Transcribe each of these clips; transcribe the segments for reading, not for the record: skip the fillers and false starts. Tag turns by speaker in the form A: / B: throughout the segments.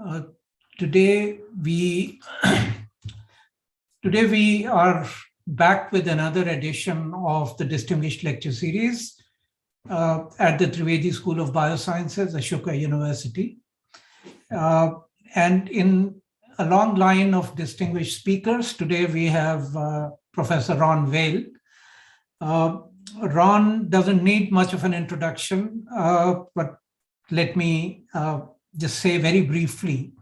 A: Uh, today we today we are back with another edition of the Distinguished Lecture Series at the Trivedi School of Biosciences, Ashoka University. And in a long line of distinguished speakers, today we have Professor Ron Vale. Ron doesn't need much of an introduction, but let me just say very briefly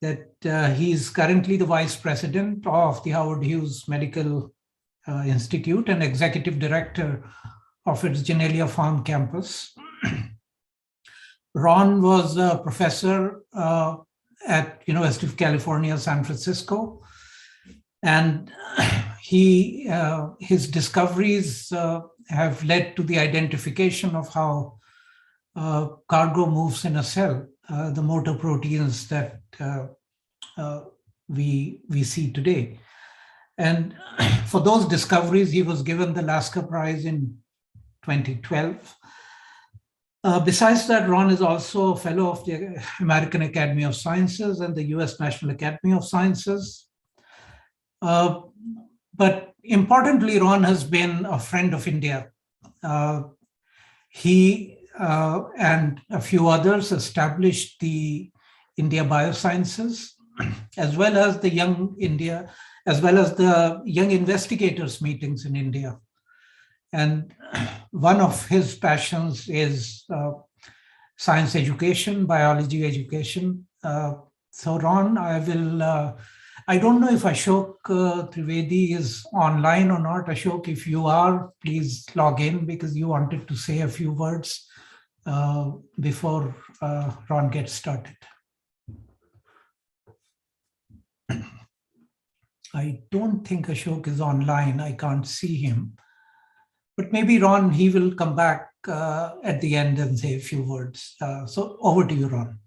A: that he's currently the Vice President of the Howard Hughes Medical Institute and Executive Director of its Genelia Farm campus. Ron was a professor at University of California, San Francisco, and his discoveries have led to the identification of how cargo moves in a cell, the motor proteins that we see today. And for those discoveries, he was given the Lasker Prize in 2012. Besides that, Ron is also a fellow of the American Academy of Sciences and the US National Academy of Sciences. But importantly, Ron has been a friend of India. He and a few others established the India Biosciences, as well as the Young India, as well as the Young Investigators meetings in India. And one of his passions is science education, biology education. So Ron, I don't know if Ashok Trivedi is online or not. Ashok, if you are, please log in because you wanted to say a few words before Ron gets started. I don't think Ashok is online. I can't see him. But maybe Ron, he will come back at the end and say a few words. So over to you, Ron.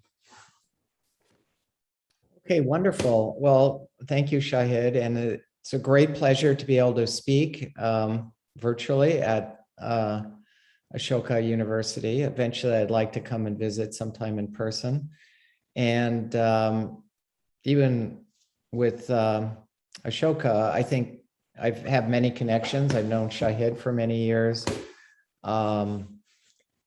B: Okay, wonderful. Well, thank you, Shahid. And it's a great pleasure to be able to speak virtually at Ashoka University. Eventually, I'd like to come and visit sometime in person. And even with Ashoka, I think I have many connections. I've known Shahid for many years. And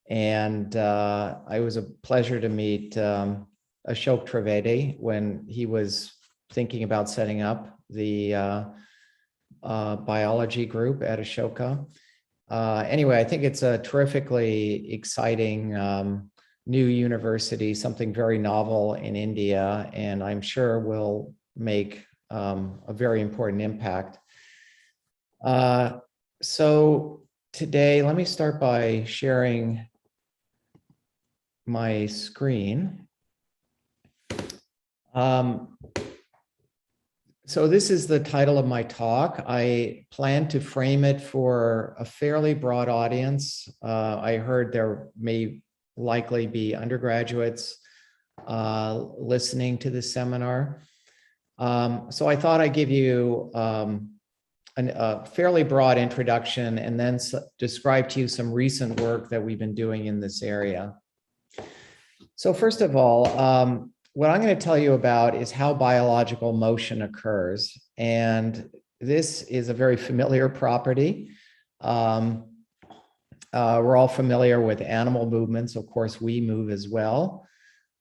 B: it was a pleasure to meet Ashok Trivedi when he was thinking about setting up the biology group at Ashoka. Anyway, I think it's a terrifically exciting new university, something very novel in India, and I'm sure will make a very important impact. So today, let me start by sharing my screen. So this is the title of my talk. I plan to frame it for a fairly broad audience. I heard there may likely be undergraduates listening to this seminar. So I thought I'd give you a fairly broad introduction and then describe to you some recent work that we've been doing in this area. So first of all, what I'm going to tell you about is how biological motion occurs. And this is a very familiar property. We're all familiar with animal movements. Of course, we move as well.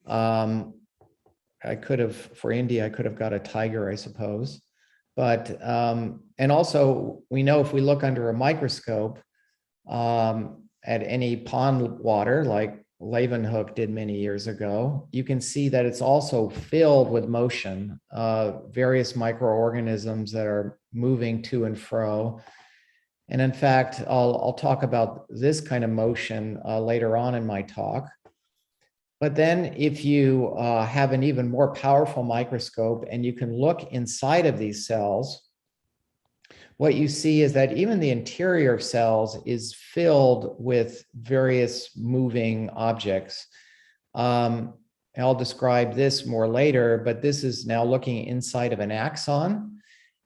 B: I could have, for India, I could have got a tiger, I suppose. But, and also we know if we look under a microscope at any pond water, like Leeuwenhoek did many years ago, you can see that it's also filled with motion, various microorganisms that are moving to and fro. And in fact, I'll talk about this kind of motion later on in my talk. But then if you have an even more powerful microscope and you can look inside of these cells, what you see is that even the interior of cells is filled with various moving objects. I'll describe this more later, but this is now looking inside of an axon.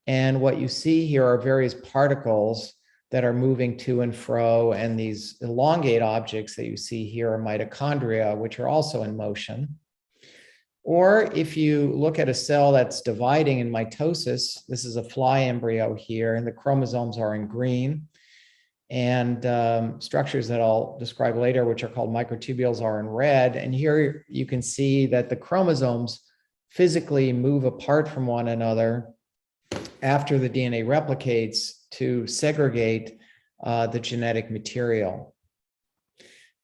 B: And what you see here are various particles that are moving to and fro, and these elongate objects that you see here are mitochondria, which are also in motion. Or if you look at a cell that's dividing in mitosis, this is a fly embryo here, and the chromosomes are in green. And structures that I'll describe later, which are called microtubules, are in red. And here you can see that the chromosomes physically move apart from one another after the DNA replicates to segregate the genetic material.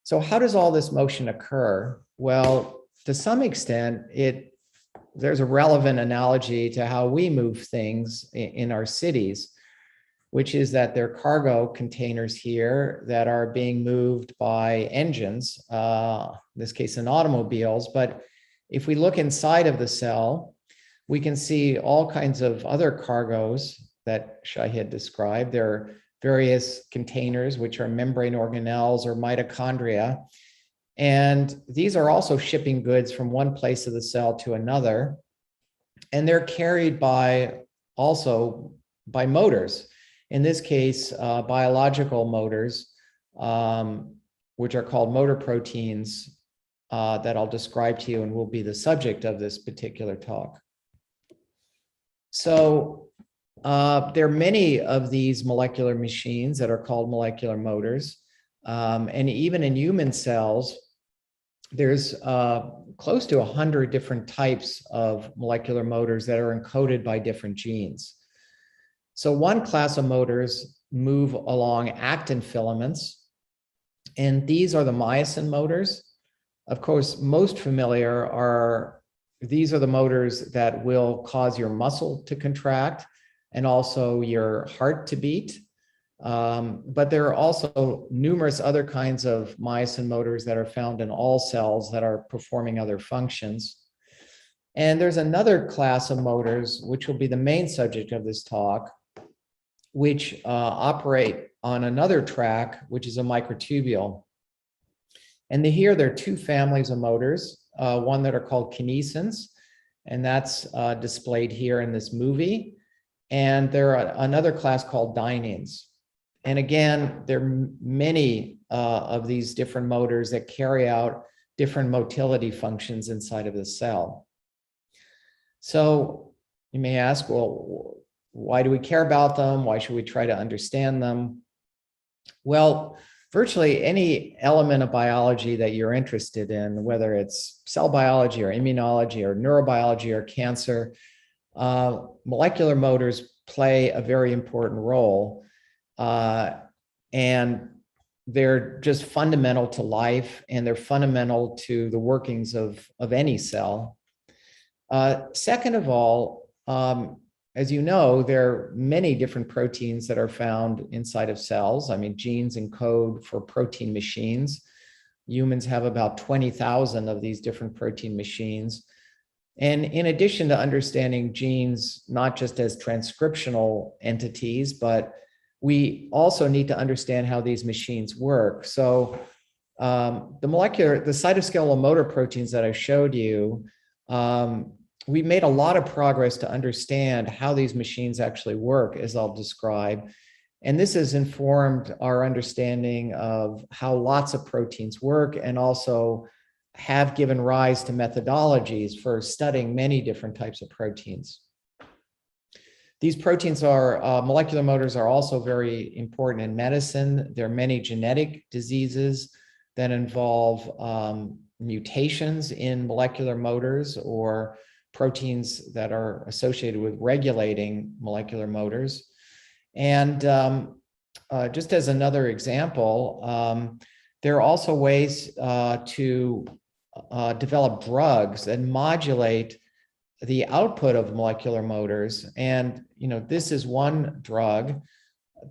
B: So how does all this motion occur? Well, to some extent, there's a relevant analogy to how we move things in our cities, which is that there are cargo containers here that are being moved by engines, in this case in automobiles. But if we look inside of the cell, we can see all kinds of other cargoes that Shahid described. There are various containers, which are membrane organelles or mitochondria. And these are also shipping goods from one place of the cell to another. And they're carried also by motors. In this case, biological motors, which are called motor proteins, that I'll describe to you and will be the subject of this particular talk. So there are many of these molecular machines that are called molecular motors. And even in human cells, there's close to 100 different types of molecular motors that are encoded by different genes. So one class of motors move along actin filaments, and these are the myosin motors. Of course, most familiar these are the motors that will cause your muscle to contract and also your heart to beat. But there are also numerous other kinds of myosin motors that are found in all cells that are performing other functions. And there's another class of motors, which will be the main subject of this talk, which operate on another track, which is a microtubule. And here there are two families of motors, one that are called kinesins, and that's displayed here in this movie. And there are another class called dyneins. And again, there are many of these different motors that carry out different motility functions inside of the cell. So you may ask, well, why do we care about them? Why should we try to understand them? Well, virtually any element of biology that you're interested in, whether it's cell biology or immunology or neurobiology or cancer, molecular motors play a very important role. And they're just fundamental to life, and they're fundamental to the workings of any cell. Second of all, as you know, there are many different proteins that are found inside of cells. I mean, genes encode for protein machines. Humans have about 20,000 of these different protein machines. And in addition to understanding genes, not just as transcriptional entities, but we also need to understand how these machines work. So the cytoskeletal motor proteins that I showed you, we made a lot of progress to understand how these machines actually work, as I'll describe. And this has informed our understanding of how lots of proteins work, and also have given rise to methodologies for studying many different types of proteins. These proteins molecular motors are also very important in medicine. There are many genetic diseases that involve mutations in molecular motors or proteins that are associated with regulating molecular motors. And just as another example, there are also ways to develop drugs that modulate the output of molecular motors. And this is one drug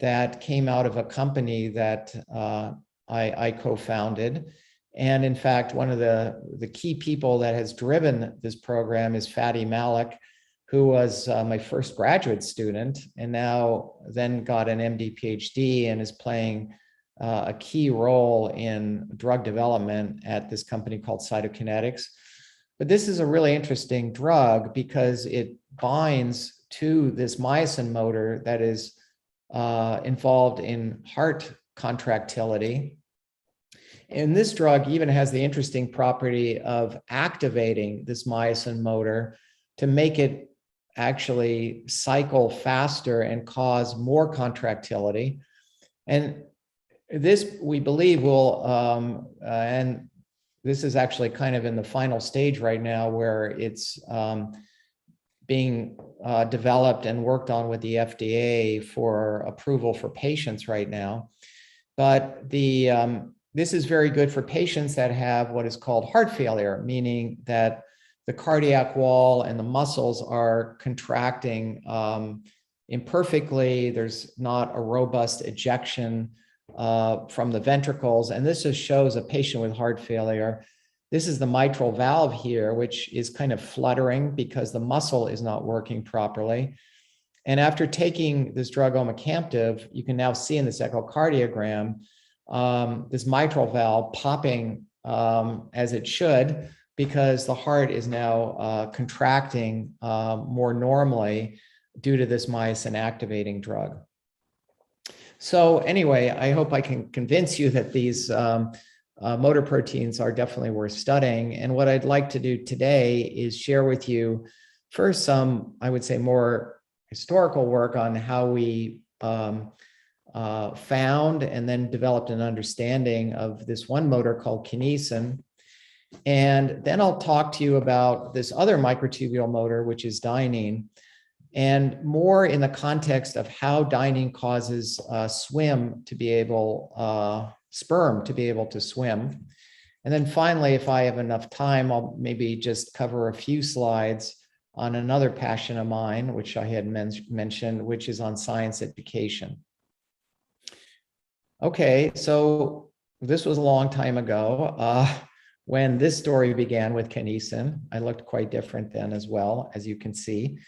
B: that came out of a company that I co-founded. And in fact, one of the key people that has driven this program is Fady Malik, who was my first graduate student, and now then got an MD PhD and is playing a key role in drug development at this company called Cytokinetics. But this is a really interesting drug because it binds to this myosin motor that is involved in heart contractility. And this drug even has the interesting property of activating this myosin motor to make it actually cycle faster and cause more contractility. And this, we believe, will, and this is actually kind of in the final stage right now where it's being developed and worked on with the FDA for approval for patients right now. But this is very good for patients that have what is called heart failure, meaning that the cardiac wall and the muscles are contracting imperfectly. There's not a robust ejection from the ventricles. And this just shows a patient with heart failure. This is the mitral valve here, which is kind of fluttering because the muscle is not working properly. And after taking this drug omecamtiv, you can now see in this echocardiogram this mitral valve popping as it should, because the heart is now contracting more normally due to this myosin activating drug. So anyway, I hope I can convince you that these motor proteins are definitely worth studying. And what I'd like to do today is share with you first some, I would say, more historical work on how we found and then developed an understanding of this one motor called Kinesin. And then I'll talk to you about this other microtubule motor, which is Dynein, and more in the context of how Dynein causes sperm to be able to swim. And then finally, if I have enough time, I'll maybe just cover a few slides on another passion of mine, which I had mentioned, which is on science education. Okay, so this was a long time ago when this story began with Kinesin. I looked quite different then as well, as you can see.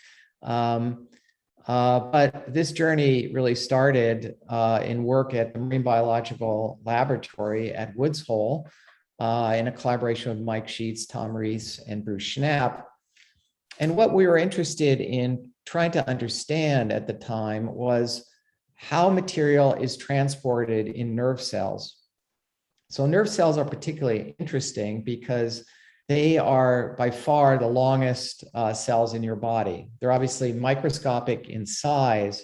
B: But this journey really started in work at the Marine Biological Laboratory at Woods Hole in a collaboration with Mike Sheets, Tom Rees, and Bruce Schnapp. And what we were interested in trying to understand at the time was how material is transported in nerve cells. So nerve cells are particularly interesting because they are by far the longest cells in your body. They're obviously microscopic in size,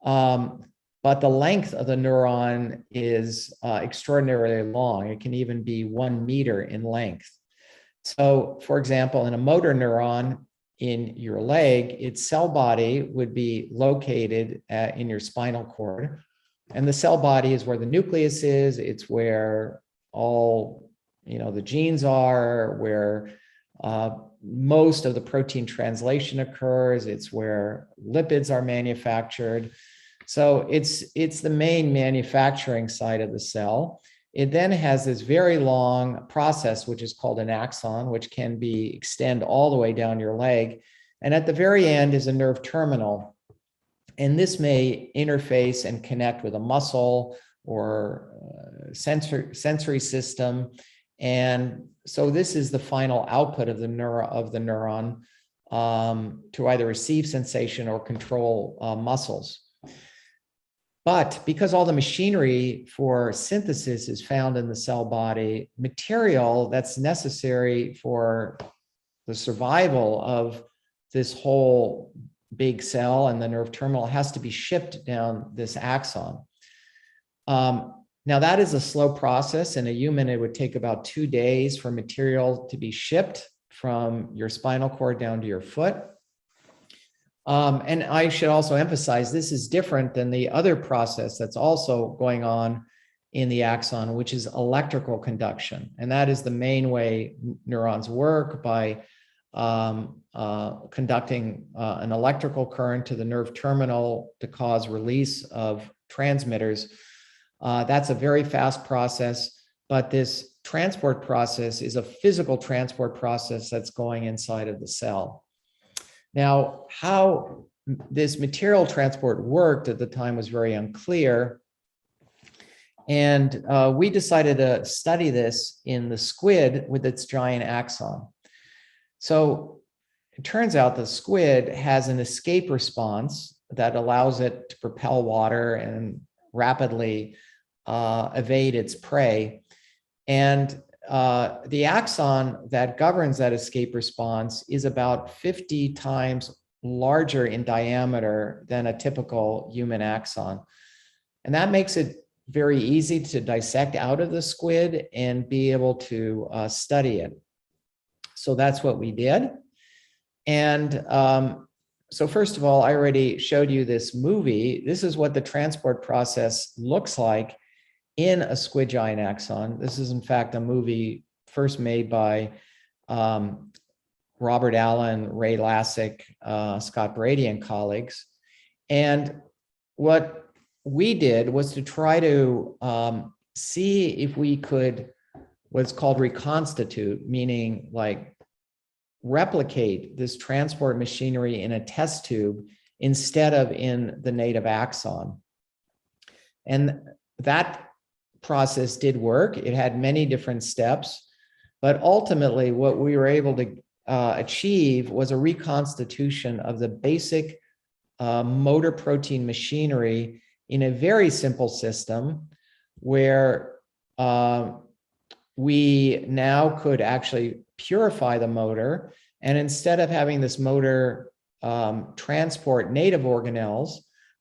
B: but the length of the neuron is extraordinarily long. It can even be 1 meter in length. So, for example, in a motor neuron in your leg, its cell body would be located in your spinal cord. And the cell body is where the nucleus is. It's where all the genes are, where most of the protein translation occurs. It's where lipids are manufactured. So it's the main manufacturing side of the cell. It then has this very long process, which is called an axon, which can extend all the way down your leg. And at the very end is a nerve terminal. And this may interface and connect with a muscle or sensory system. And so this is the final output of the neuron to either receive sensation or control muscles. But because all the machinery for synthesis is found in the cell body, material that's necessary for the survival of this whole big cell and the nerve terminal has to be shipped down this axon. Now that is a slow process. In a human, it would take about 2 days for material to be shipped from your spinal cord down to your foot. And I should also emphasize this is different than the other process that's also going on in the axon, which is electrical conduction. And that is the main way neurons work, by conducting an electrical current to the nerve terminal to cause release of transmitters. That's a very fast process, but this transport process is a physical transport process that's going inside of the cell. Now, how this material transport worked at the time was very unclear. And we decided to study this in the squid with its giant axon. So it turns out the squid has an escape response that allows it to propel water and rapidly evade its prey. And the axon that governs that escape response is about 50 times larger in diameter than a typical human axon. And that makes it very easy to dissect out of the squid and be able to study it. So that's what we did. And so first of all, I already showed you this movie. This is what the transport process looks like in a squid giant axon. This is in fact a movie first made by Robert Allen, Ray Lassick, Scott Brady and colleagues. And what we did was to try to see if we could what's called reconstitute, meaning like replicate this transport machinery in a test tube instead of in the native axon. And that process did work. It had many different steps, but ultimately what we were able to achieve was a reconstitution of the basic motor protein machinery in a very simple system where we now could actually purify the motor. And instead of having this motor transport native organelles,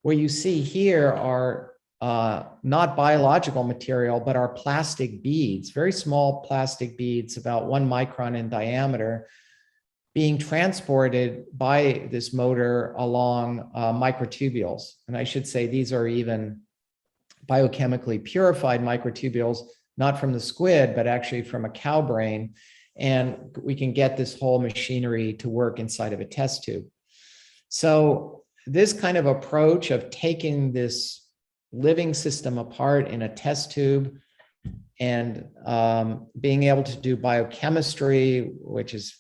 B: what you see here are not biological material, but are plastic beads, very small plastic beads, about 1 micron in diameter, being transported by this motor along microtubules. And I should say these are even biochemically purified microtubules, not from the squid, but actually from a cow brain. And we can get this whole machinery to work inside of a test tube. So this kind of approach of taking this living system apart in a test tube and being able to do biochemistry, which is,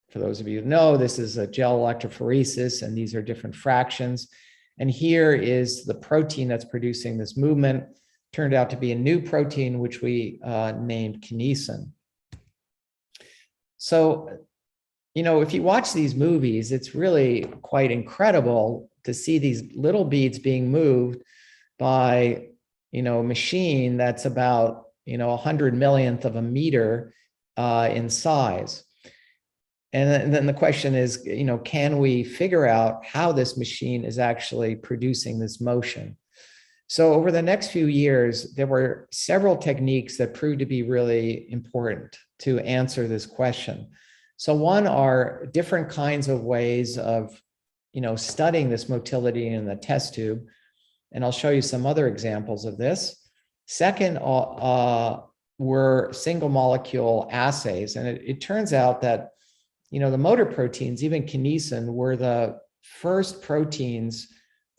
B: for those of you who know, this is a gel electrophoresis, and these are different fractions. And here is the protein that's producing this movement. Turned out to be a new protein, which we named Kinesin. So, you know, if you watch these movies, it's really quite incredible to see these little beads being moved by, you know, a machine that's about, you know, 100 millionth of a meter in size. And then the question is, you know, can we figure out how this machine is actually producing this motion? So over the next few years, there were several techniques that proved to be really important to answer this question. So one are different kinds of ways of, you know, studying this motility in the test tube. And I'll show you some other examples of this. Second were single molecule assays. And it turns out that, you know, the motor proteins, even kinesin, were the first proteins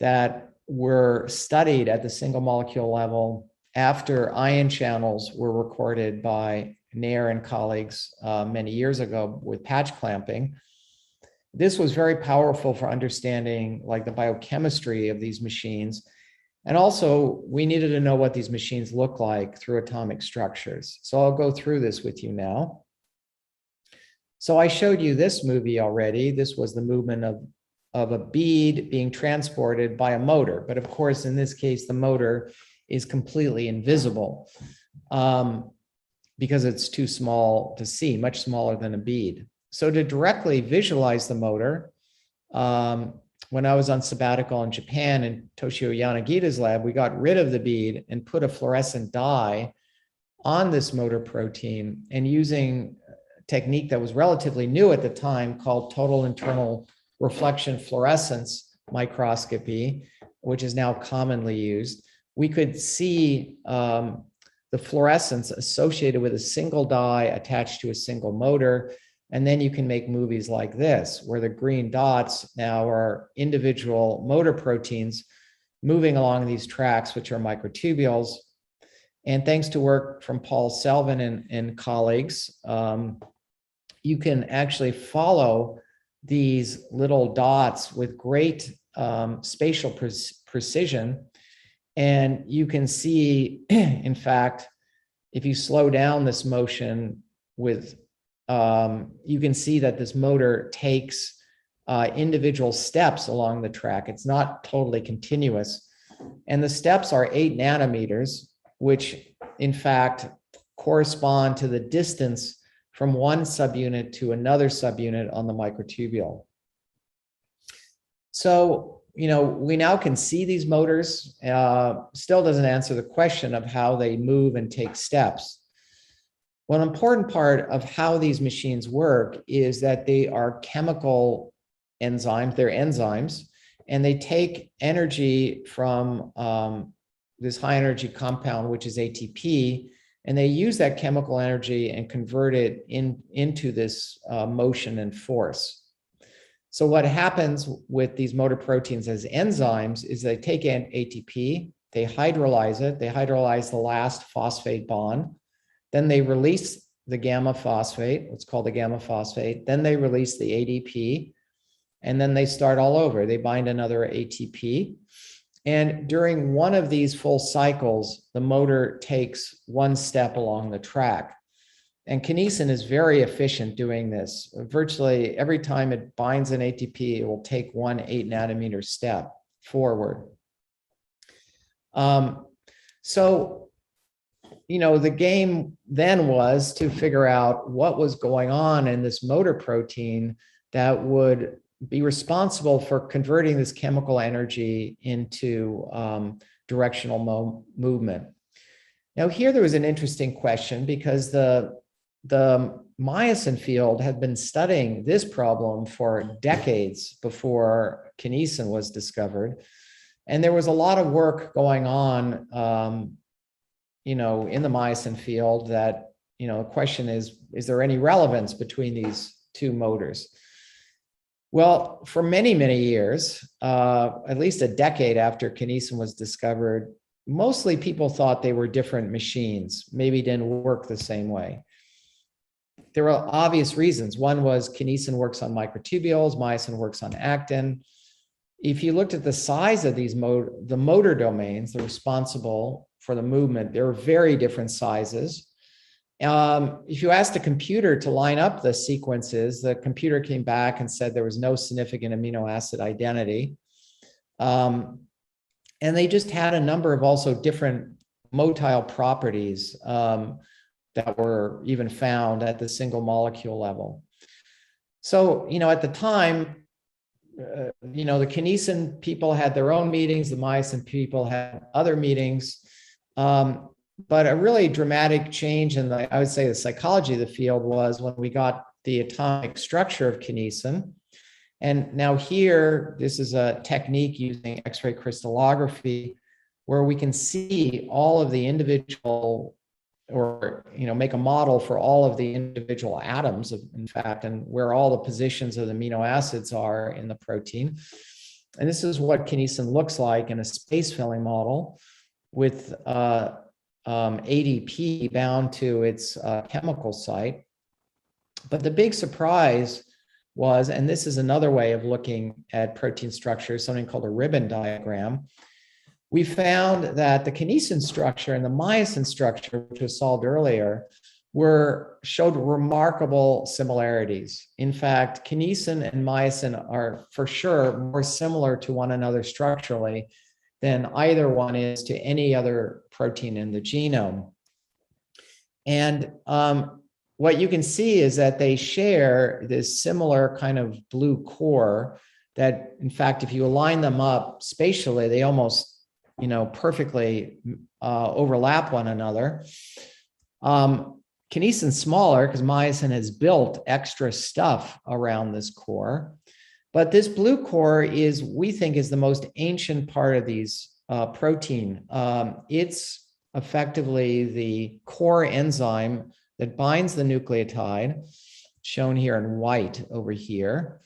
B: that were studied at the single molecule level after ion channels were recorded by Nair and colleagues many years ago with patch clamping. This was very powerful for understanding like the biochemistry of these machines. And also we needed to know what these machines look like through atomic structures. So I'll go through this with you now. So I showed you this movie already. This was the movement of a bead being transported by a motor. But of course, in this case, the motor is completely invisible because it's too small to see, much smaller than a bead. So to directly visualize the motor, when I was on sabbatical in Japan in Toshio Yanagita's lab, we got rid of the bead and put a fluorescent dye on this motor protein, and using a technique that was relatively new at the time called total internal reflection fluorescence microscopy, which is now commonly used, we could see the fluorescence associated with a single dye attached to a single motor. And then you can make movies like this, where the green dots now are individual motor proteins moving along these tracks, which are microtubules. And thanks to work from Paul Selvin and colleagues, you can actually follow these little dots with great spatial precision. And you can see, in fact, if you slow down this motion with, you can see that this motor takes individual steps along the track. It's not totally continuous. And the steps are 8 nanometers, which in fact correspond to the distance from one subunit to another subunit on the microtubule. So, we now can see these motors. Still doesn't answer the question of how they move and take steps. One important part of how these machines work is that they are chemical enzymes. They're enzymes, and they take energy from this high energy compound, which is ATP, and they use that chemical energy and convert it into this motion and force. So what happens with these motor proteins as enzymes is they take in ATP, they hydrolyze it, they hydrolyze the last phosphate bond, then they release the gamma phosphate, what's called the gamma phosphate, then they release the ADP, and then they start all over. They bind another ATP. And during one of these full cycles, the motor takes one step along the track. And Kinesin is very efficient doing this. Virtually every time it binds an ATP, it will take one 8 nanometer step forward. So, the game then was to figure out what was going on in this motor protein that would be responsible for converting this chemical energy into directional movement. Now, here there was an interesting question because the myosin field had been studying this problem for decades before Kinesin was discovered. And there was a lot of work going on, in the myosin field that, the question is there any relevance between these two motors? Well, for many, many years, at least a decade after Kinesin was discovered, mostly people thought they were different machines, maybe didn't work the same way. There were obvious reasons. One was Kinesin works on microtubules, myosin works on actin. If you looked at the size of these the motor domains, they're responsible for the movement, they're very different sizes. If you asked a computer to line up the sequences, the computer came back and said there was no significant amino acid identity. And they just had a number of also different motile properties that were even found at the single molecule level. So, at the time, the Kinesin people had their own meetings, the myosin people had other meetings. But a really dramatic change in I would say the psychology of the field was when we got the atomic structure of Kinesin. And now here, this is a technique using X-ray crystallography where we can see all of the individual or, make a model for all of the individual atoms, in fact, and where all the positions of the amino acids are in the protein. And this is what Kinesin looks like in a space filling model with ADP bound to its chemical site. But the big surprise was, and this is another way of looking at protein structure, something called a ribbon diagram. We found that the Kinesin structure and the myosin structure, which was solved earlier, showed remarkable similarities. In fact, Kinesin and myosin are for sure more similar to one another structurally than either one is to any other protein in the genome. And what you can see is that they share this similar kind of blue core that, in fact, if you align them up spatially, they almost, perfectly overlap one another. Kinesin's smaller because myosin has built extra stuff around this core. But this blue core we think, is the most ancient part of these protein. It's effectively the core enzyme that binds the nucleotide, shown here in white over here.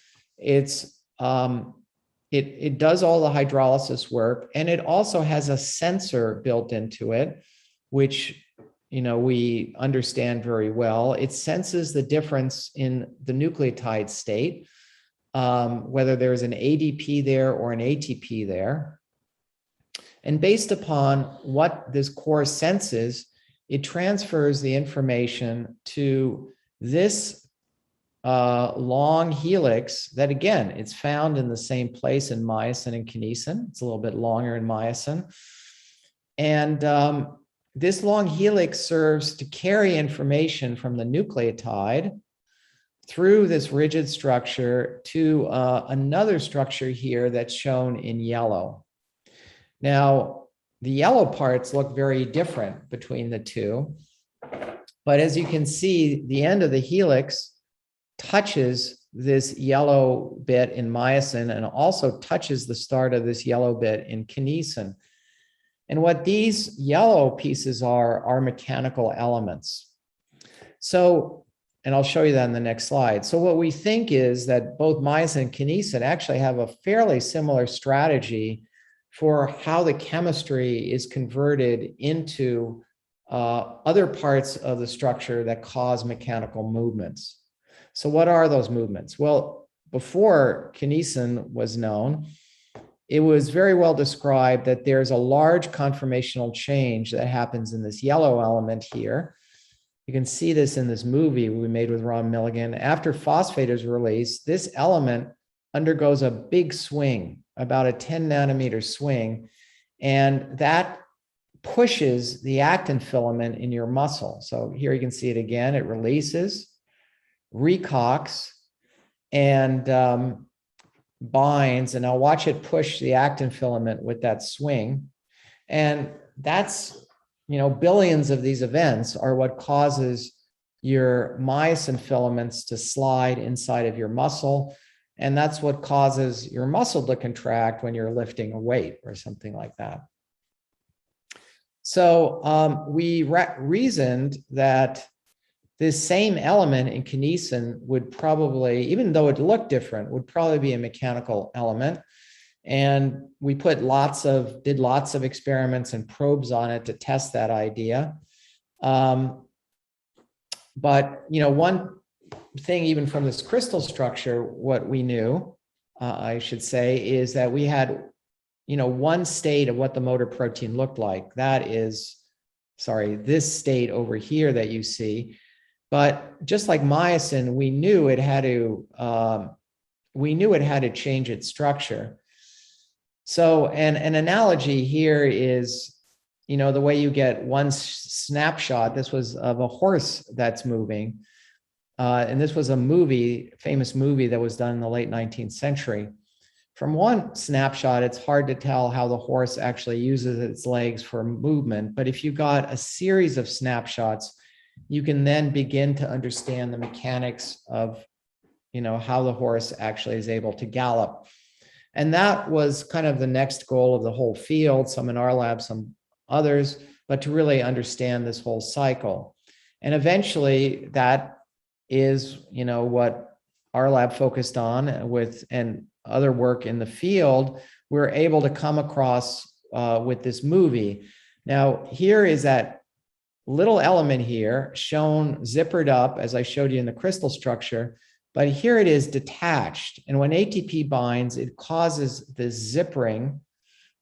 B: It does all the hydrolysis work, and it also has a sensor built into it, which we understand very well. It senses the difference in the nucleotide state, whether there's an ADP there or an ATP there. And based upon what this core senses, it transfers the information to this long helix that, again, it's found in the same place in myosin and Kinesin. It's a little bit longer in myosin. And this long helix serves to carry information from the nucleotide through this rigid structure to another structure here that's shown in yellow. Now, the yellow parts look very different between the two, but as you can see, the end of the helix touches this yellow bit in myosin and also touches the start of this yellow bit in kinesin. And what these yellow pieces are mechanical elements. So, and I'll show you that in the next slide. So what we think is that both myosin and kinesin actually have a fairly similar strategy for how the chemistry is converted into other parts of the structure that cause mechanical movements. So what are those movements? Well, before kinesin was known, it was very well described that there's a large conformational change that happens in this yellow element here. You can see this in this movie we made with Ron Milligan. After phosphate is released, this element undergoes a big swing, about a 10 nanometer swing, and that pushes the actin filament in your muscle. So here you can see it again. It releases, recocks, and binds, and I'll watch it push the actin filament with that swing. And that's, billions of these events are what causes your myosin filaments to slide inside of your muscle. And that's what causes your muscle to contract when you're lifting a weight or something like that. So we reasoned that this same element in kinesin would probably, even though it looked different, would probably be a mechanical element. And we did lots of experiments and probes on it to test that idea. But one thing, even from this crystal structure, what we knew, I should say, is that we had, one state of what the motor protein looked like. That is, this state over here that you see. But just like myosin, we knew it had to change its structure. So, an analogy here is, the way you get one snapshot. This was of a horse that's moving, and this was a famous movie that was done in the late 19th century. From one snapshot, it's hard to tell how the horse actually uses its legs for movement. But if you got a series of snapshots, you can then begin to understand the mechanics of, how the horse actually is able to gallop. And that was kind of the next goal of the whole field, some in our lab, some others, but to really understand this whole cycle. And eventually that is, what our lab focused on with, and other work in the field, we're able to come across with this movie. Now, here is that little element here shown zippered up, as I showed you in the crystal structure, but here it is detached. And when ATP binds, it causes this zippering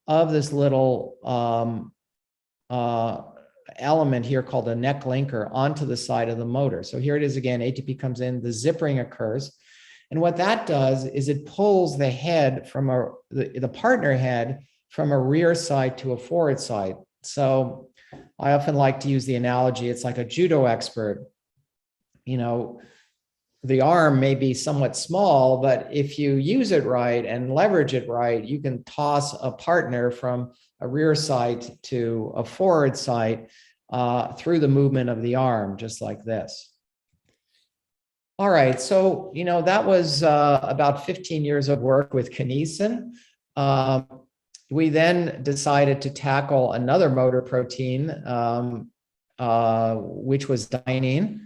B: of this little element here called a neck linker onto the side of the motor. So here it is again, ATP comes in, the zippering occurs. And what that does is it pulls the head from the partner head from a rear side to a forward side. So I often like to use the analogy, it's like a judo expert. The arm may be somewhat small, but if you use it right and leverage it right, you can toss a partner from a rear side to a forward side through the movement of the arm, just like this. All right, so, that was about 15 years of work with Kinesin. We then decided to tackle another motor protein, which was Dynein.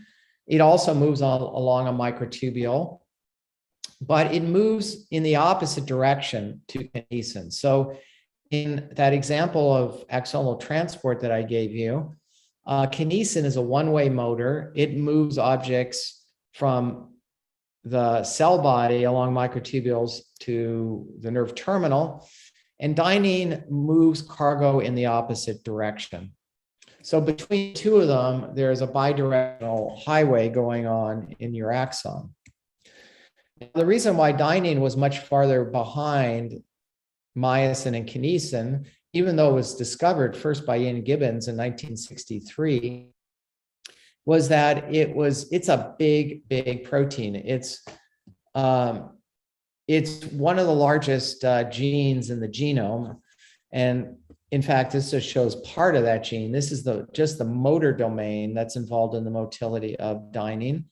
B: It also moves along a microtubule, but it moves in the opposite direction to Kinesin. So in that example of axonal transport that I gave you, Kinesin is a one-way motor. It moves objects from the cell body along microtubules to the nerve terminal, and Dynein moves cargo in the opposite direction. So between two of them, there's a bidirectional highway going on in your axon. The reason why Dynein was much farther behind myosin and kinesin even though it was discovered first by Ian Gibbons in 1963, was that it's a big protein. It's one of the largest genes in the genome. And in fact, this just shows part of that gene. This is just the motor domain that's involved in the motility of dynein.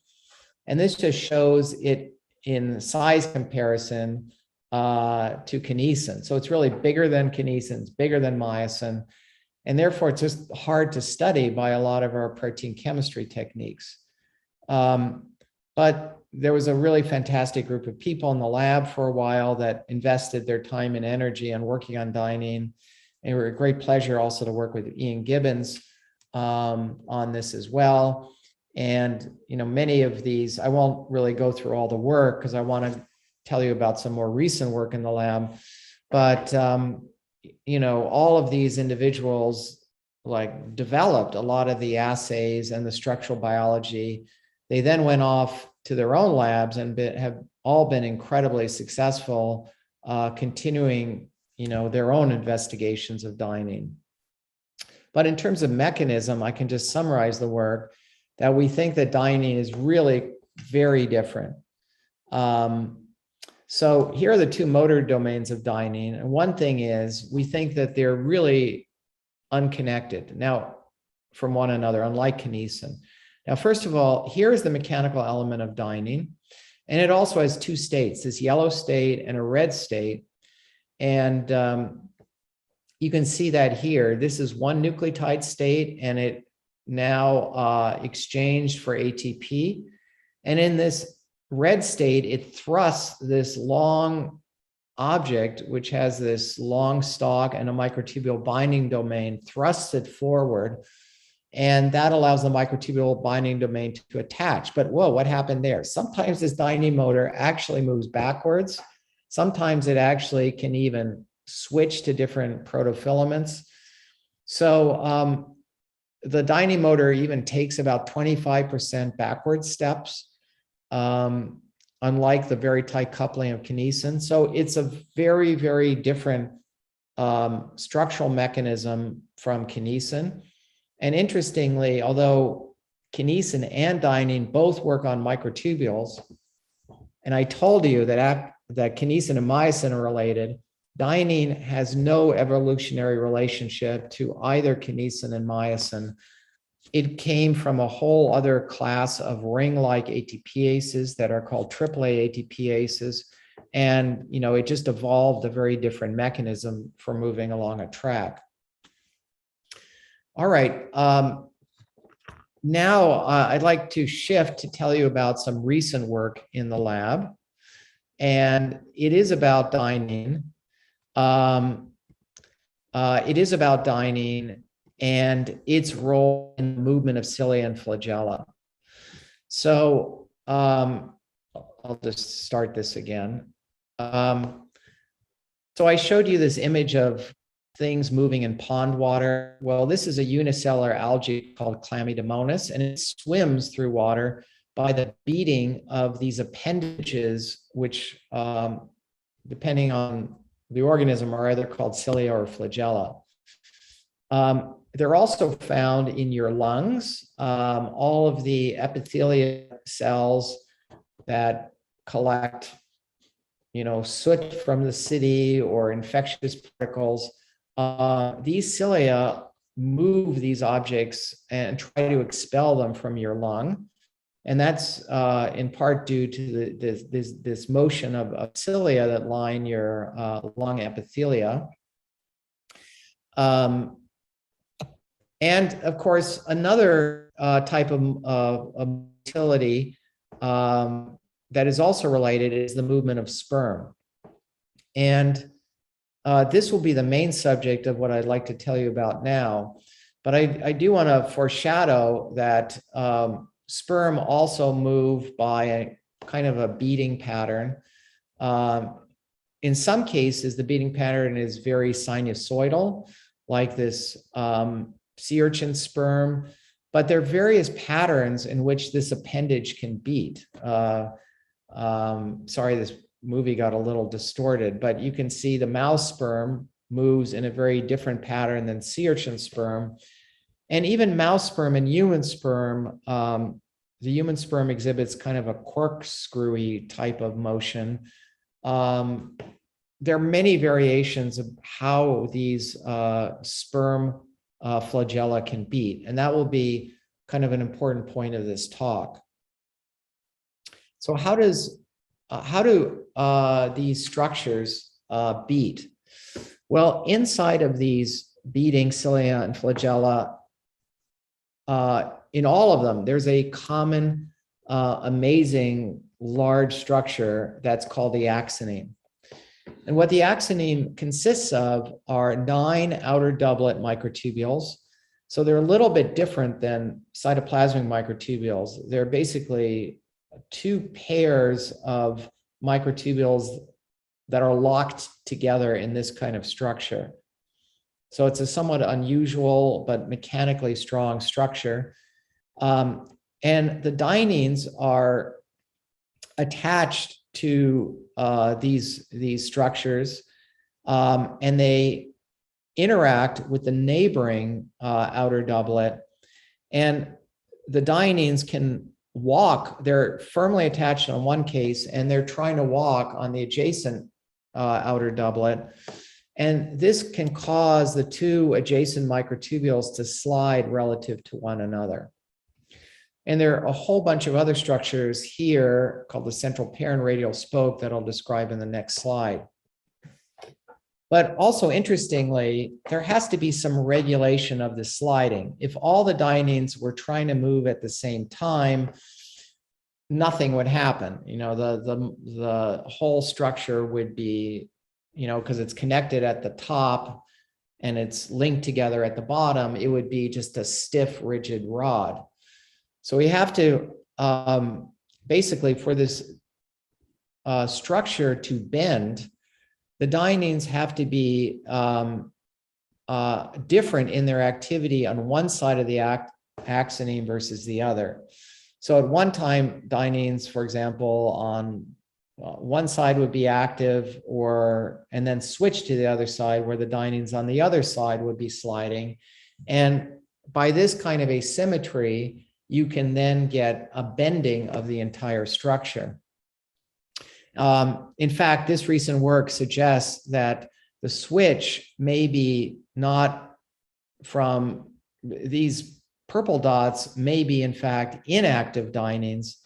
B: And this just shows it in size comparison to kinesin. So it's really bigger than kinesins, bigger than myosin. And therefore, it's just hard to study by a lot of our protein chemistry techniques. But there was a really fantastic group of people in the lab for a while that invested their time and energy on working on dynein. And it was a great pleasure also to work with Ian Gibbons on this as well. And many of these, I won't really go through all the work because I want to tell you about some more recent work in the lab. But all of these individuals developed a lot of the assays and the structural biology. They then went off to their own labs and have all been incredibly successful, continuing their own investigations of dynein. But in terms of mechanism, I can just summarize the work that we think that dynein is really very different. So here are the two motor domains of dynein. And one thing is we think that they're really unconnected now from one another, unlike kinesin. Now, first of all, here is the mechanical element of dynein. And it also has two states, this yellow state and a red state. And you can see that here. This is one nucleotide state, and it now exchanged for ATP. And in this red state, it thrusts this long object, which has this long stalk and a microtubule binding domain, thrusts it forward. And that allows the microtubule binding domain to attach. But whoa, what happened there? Sometimes this dynein motor actually moves backwards. Sometimes it actually can even switch to different protofilaments. So the dynein motor even takes about 25% backward steps, unlike the very tight coupling of kinesin. So it's a very, very different structural mechanism from kinesin. And interestingly, although kinesin and dynein both work on microtubules, and I told you that kinesin and myosin are related, dynein has no evolutionary relationship to either kinesin and myosin. It came from a whole other class of ring-like ATPases that are called AAA ATPases. And, it just evolved a very different mechanism for moving along a track. All right. Now I'd like to shift to tell you about some recent work in the lab. And it is about dynein. It is about dynein and its role in the movement of cilia and flagella. So I'll just start this again. So I showed you this image of things moving in pond water. Well, this is a unicellular algae called Clammydemonis, and it swims through water by the beating of these appendages, which, depending on the organism, are either called cilia or flagella. They're also found in your lungs. All of the epithelial cells that collect, soot from the city or infectious particles, these cilia move these objects and try to expel them from your lung. And that's in part due to this motion of cilia that line your lung epithelia. And of course, another type of motility that is also related is the movement of sperm. And this will be the main subject of what I'd like to tell you about now. But I do want to foreshadow that sperm also move by a kind of a beating pattern. In some cases, the beating pattern is very sinusoidal, like this sea urchin sperm, but there are various patterns in which this appendage can beat. Sorry, this movie got a little distorted, but you can see the mouse sperm moves in a very different pattern than sea urchin sperm. And even mouse sperm and human sperm, the human sperm exhibits kind of a corkscrewy type of motion. There are many variations of how these sperm flagella can beat, and that will be kind of an important point of this talk. So how do these structures beat? Well, inside of these beating cilia and flagella, in all of them, there's a common, amazing large structure that's called the axoneme. And what the axoneme consists of are 9 outer doublet microtubules. So they're a little bit different than cytoplasmic microtubules. They're basically 2 pairs of microtubules that are locked together in this kind of structure. So it's a somewhat unusual but mechanically strong structure. And the dyneins are attached to these structures, and they interact with the neighboring outer doublet. And the dyneins can walk, they're firmly attached on one case, and they're trying to walk on the adjacent outer doublet. And this can cause the 2 adjacent microtubules to slide relative to one another. And there are a whole bunch of other structures here called the central pair and radial spoke that I'll describe in the next slide. But also interestingly, there has to be some regulation of the sliding. If all the dyneins were trying to move at the same time, nothing would happen. You know, the whole structure would be, you know, because it's connected at the top and it's linked together at the bottom, it would be just a stiff, rigid rod. So we have to, basically for this structure to bend, the dyneins have to be different in their activity on one side of the axoneme versus the other. So at one time, dyneins, for example, on one side would be active, and then switch to the other side where the dyneins on the other side would be sliding. And by this kind of asymmetry, you can then get a bending of the entire structure. In fact, this recent work suggests that the switch may be not from these purple dots, may be in fact inactive dyneins.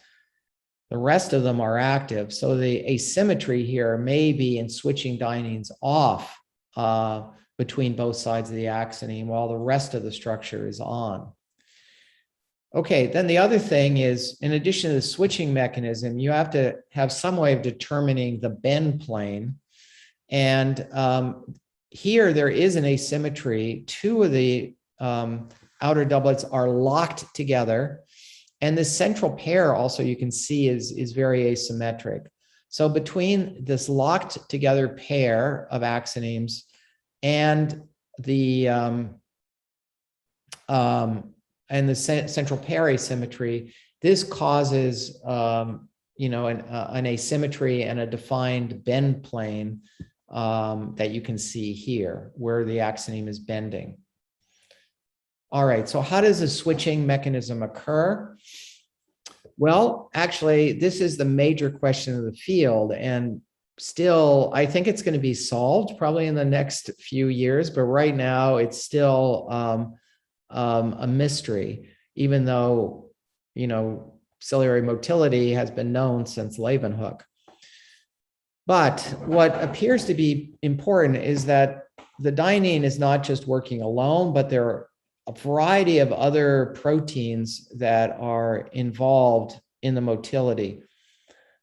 B: The rest of them are active. So the asymmetry here may be in switching dyneins off between both sides of the axoneme while the rest of the structure is on. Okay, then the other thing is, in addition to the switching mechanism, you have to have some way of determining the bend plane. And here there is an asymmetry. 2 of the outer doublets are locked together. And the central pair also, you can see, is very asymmetric. So between this locked together pair of axonemes and the central pair asymmetry, this causes you know, an asymmetry and a defined bend plane that you can see here, where the axoneme is bending. All right, so how does the switching mechanism occur? Well, actually, this is the major question of the field, and still, I think it's going to be solved probably in the next few years, but right now it's still a mystery, even though, you know, ciliary motility has been known since Leeuwenhoek. But what appears to be important is that the dynein is not just working alone, but there are a variety of other proteins that are involved in the motility.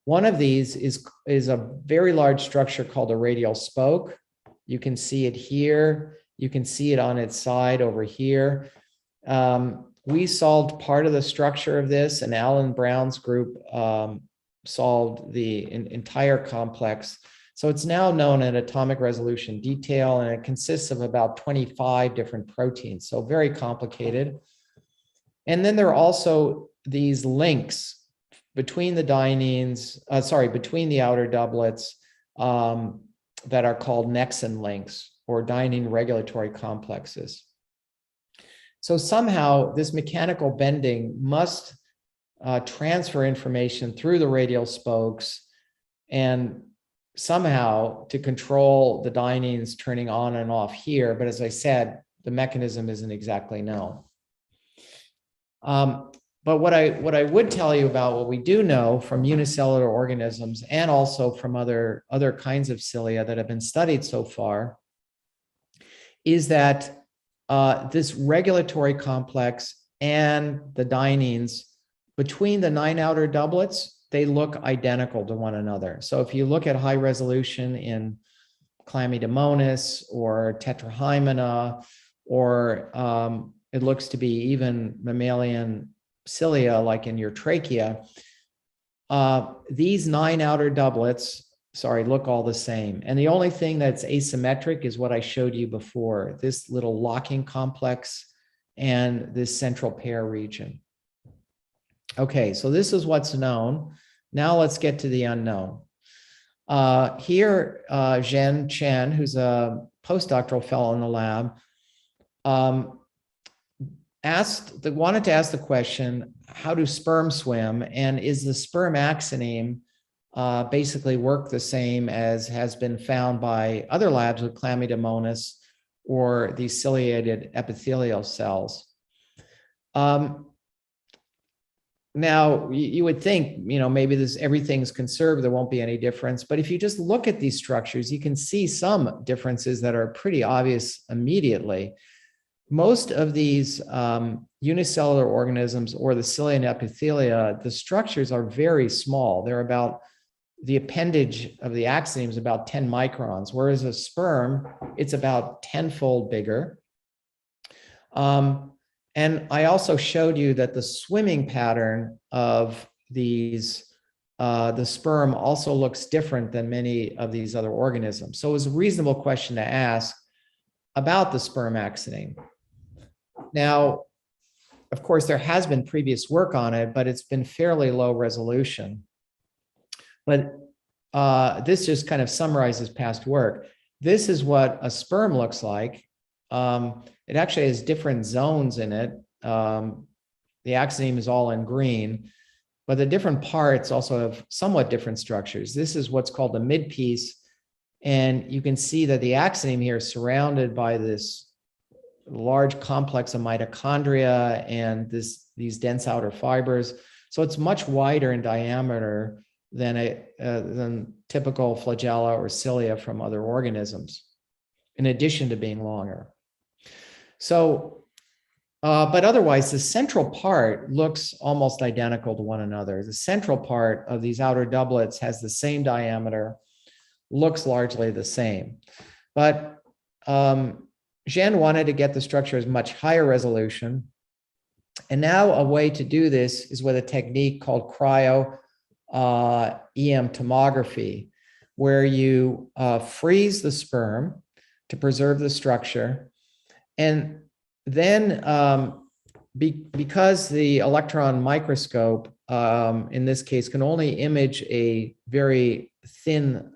B: One of these is a very large structure called a radial spoke. You can see it here. You can see it on its side over here. We solved part of the structure of this, and Alan Brown's group solved the entire complex. So it's now known in atomic resolution detail, and it consists of about 25 different proteins, so very complicated. And then there are also these links between the dyneins, between the outer doublets, that are called Nexon Links or Dynein regulatory complexes. So somehow this mechanical bending must transfer information through the radial spokes and somehow to control the dyneins turning on and off here. But as I said, the mechanism isn't exactly known. But what I would tell you about what we do know from unicellular organisms and also from other kinds of cilia that have been studied so far is that this regulatory complex and the dyneins between the 9 outer doublets, they look identical to one another. So if you look at high resolution in Clammydemonis or Tetrahymena, or it looks to be even mammalian cilia like in your trachea, these 9 outer doublets, look all the same. And the only thing that's asymmetric is what I showed you before, this little locking complex and this central pair region. Okay, so this is what's known. Now let's get to the unknown. Here, Zhen Chen, who's a postdoctoral fellow in the lab, wanted to ask the question, how do sperm swim? And is the sperm axoneme basically work the same as has been found by other labs with Clammydemonis or these ciliated epithelial cells? Now, you would think, maybe everything's conserved, there won't be any difference. But if you just look at these structures, you can see some differences that are pretty obvious immediately. Most of these unicellular organisms or the cilia and epithelia, the structures are very small. They're about, the appendage of the axoneme is about 10 microns, whereas a sperm, it's about 10-fold bigger. And I also showed you that the swimming pattern of these, the sperm also looks different than many of these other organisms. So it was a reasonable question to ask about the sperm axoneme. Now, of course, there has been previous work on it, but it's been fairly low resolution. But this just kind of summarizes past work. This is what a sperm looks like. It actually has different zones in it. The axoneme is all in green, but the different parts also have somewhat different structures. This is what's called the midpiece. And you can see that the axoneme here is surrounded by this large complex of mitochondria and these dense outer fibers. So it's much wider in diameter than typical flagella or cilia from other organisms, in addition to being longer. So, but otherwise, the central part looks almost identical to one another. The central part of these outer doublets has the same diameter, looks largely the same. But Zhen wanted to get the structure as much higher resolution. And now a way to do this is with a technique called Cryo Em Tomography, where you freeze the sperm to preserve the structure. And then because the electron microscope, in this case, can only image a very thin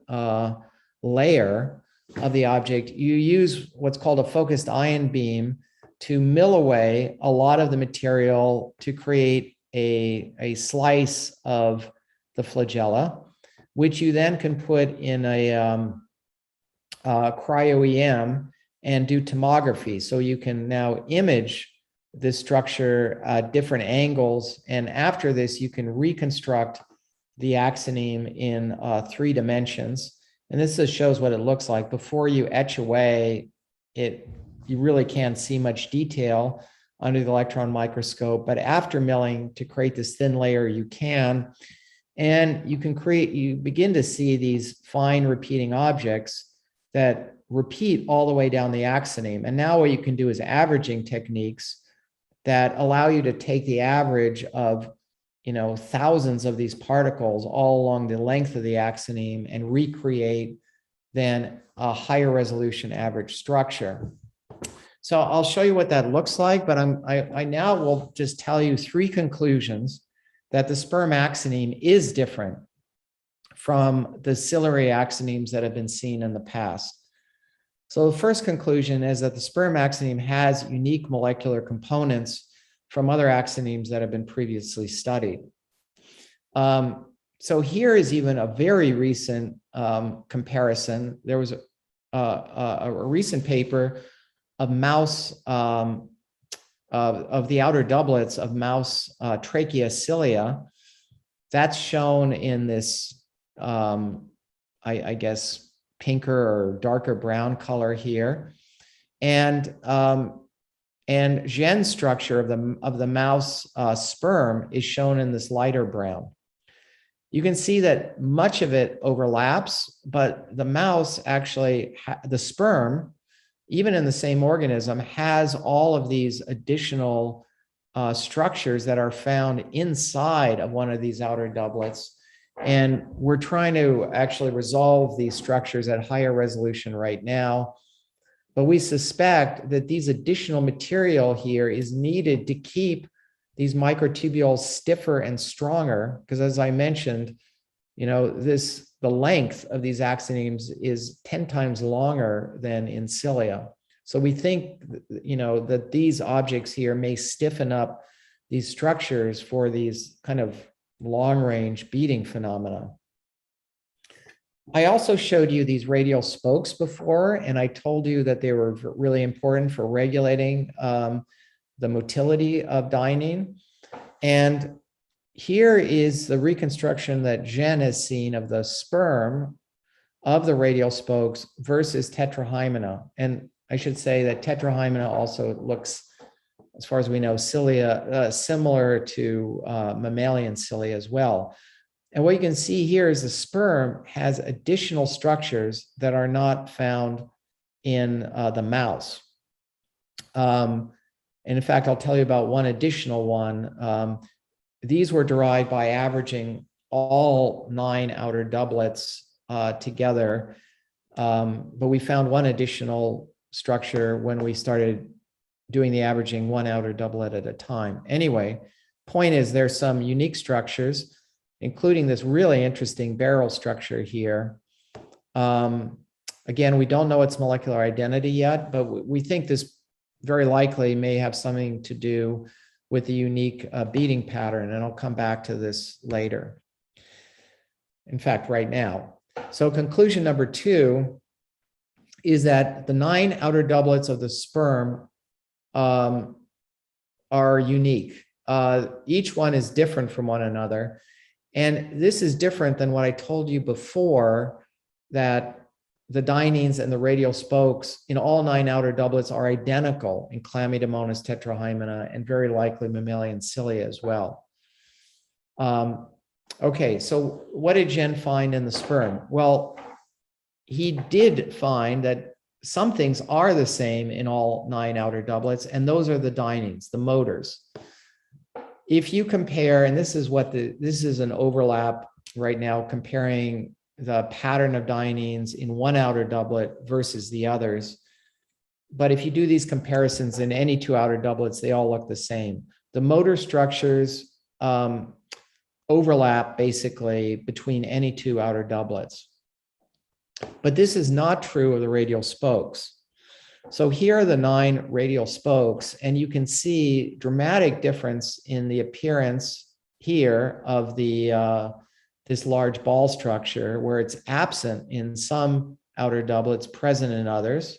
B: layer of the object, you use what's called a focused ion beam to mill away a lot of the material to create a slice of the flagella, which you then can put in a cryo-EM and do tomography. So you can now image this structure at different angles. And after this, you can reconstruct the axoneme in 3 dimensions. And this just shows what it looks like. Before you etch away, you really can't see much detail under the electron microscope. But after milling to create this thin layer, you can. And you begin to see these fine repeating objects that repeat all the way down the axoneme. And now what you can do is averaging techniques that allow you to take the average of thousands of these particles all along the length of the axoneme and recreate then a higher resolution average structure. So I'll show you what that looks like, but I now will just tell you 3 conclusions that the sperm axoneme is different from the ciliary axonemes that have been seen in the past. So the first conclusion is that the sperm axoneme has unique molecular components from other axonemes that have been previously studied. So here is even a very recent comparison. There was a recent paper of mouse, of the outer doublets of mouse trachea cilia. That's shown in this, I guess, pinker or darker brown color here. And gen structure of the mouse sperm is shown in this lighter brown. You can see that much of it overlaps, but the mouse actually, the sperm, even in the same organism, has all of these additional structures that are found inside of one of these outer doublets. And we're trying to actually resolve these structures at higher resolution right now. But we suspect that these additional material here is needed to keep these microtubules stiffer and stronger, because as I mentioned, you know, the length of these axonemes is 10 times longer than in cilia. So we think, you know, that these objects here may stiffen up these structures for these kind of long-range beating phenomena. I also showed you these radial spokes before, and I told you that they were really important for regulating the motility of Dynein. And here is the reconstruction that Jen has seen of the sperm of the radial spokes versus tetrahymena. And I should say that tetrahymena also looks, as far as we know, cilia similar to mammalian cilia as well. And what you can see here is the sperm has additional structures that are not found in the mouse. And in fact, I'll tell you about one additional one. These were derived by averaging all 9 outer doublets together. But we found one additional structure when we started doing the averaging 1 outer doublet at a time. Anyway, point is there's some unique structures, including this really interesting barrel structure here. Again, we don't know its molecular identity yet, but we think this very likely may have something to do with the unique beating pattern, and I'll come back to this later. In fact, right now. So conclusion number 2 is that the 9 outer doublets of the sperm are unique. Each one is different from one another. And this is different than what I told you before, that the dyneins and the radial spokes in all 9 outer doublets are identical in Clammydemonis, tetrahymena, and very likely mammalian cilia as well. Okay, so what did Jen find in the sperm? Well, he did find that some things are the same in all 9 outer doublets, and those are the dyneins, the motors. If you compare, and this is an overlap right now comparing the pattern of dyneins in one outer doublet versus the others. But if you do these comparisons in any 2 outer doublets, they all look the same. The motor structures overlap basically between any 2 outer doublets. But this is not true of the radial spokes. So here are the 9 radial spokes, and you can see dramatic difference in the appearance here of the this large ball structure, where it's absent in some outer doublets, present in others.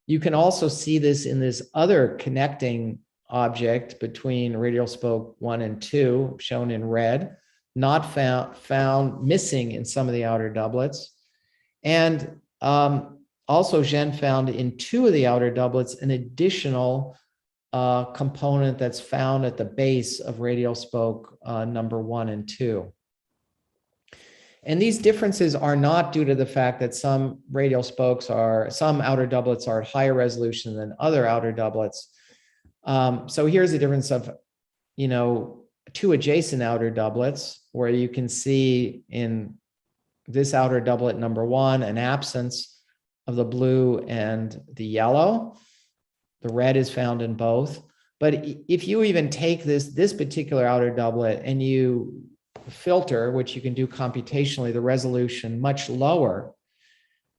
B: You can also see this in this other connecting object between radial spoke 1 and 2, shown in red, not found missing in some of the outer doublets. And also Jen found in 2 of the outer doublets an additional component that's found at the base of radial spoke number 1 and 2. And these differences are not due to the fact that some outer doublets are at higher resolution than other outer doublets. So here's the difference of, 2 adjacent outer doublets, where you can see in this outer doublet number 1 an absence of the blue and the yellow. The red is found in both. But if you even take this particular outer doublet and you filter, which you can do computationally, the resolution much lower,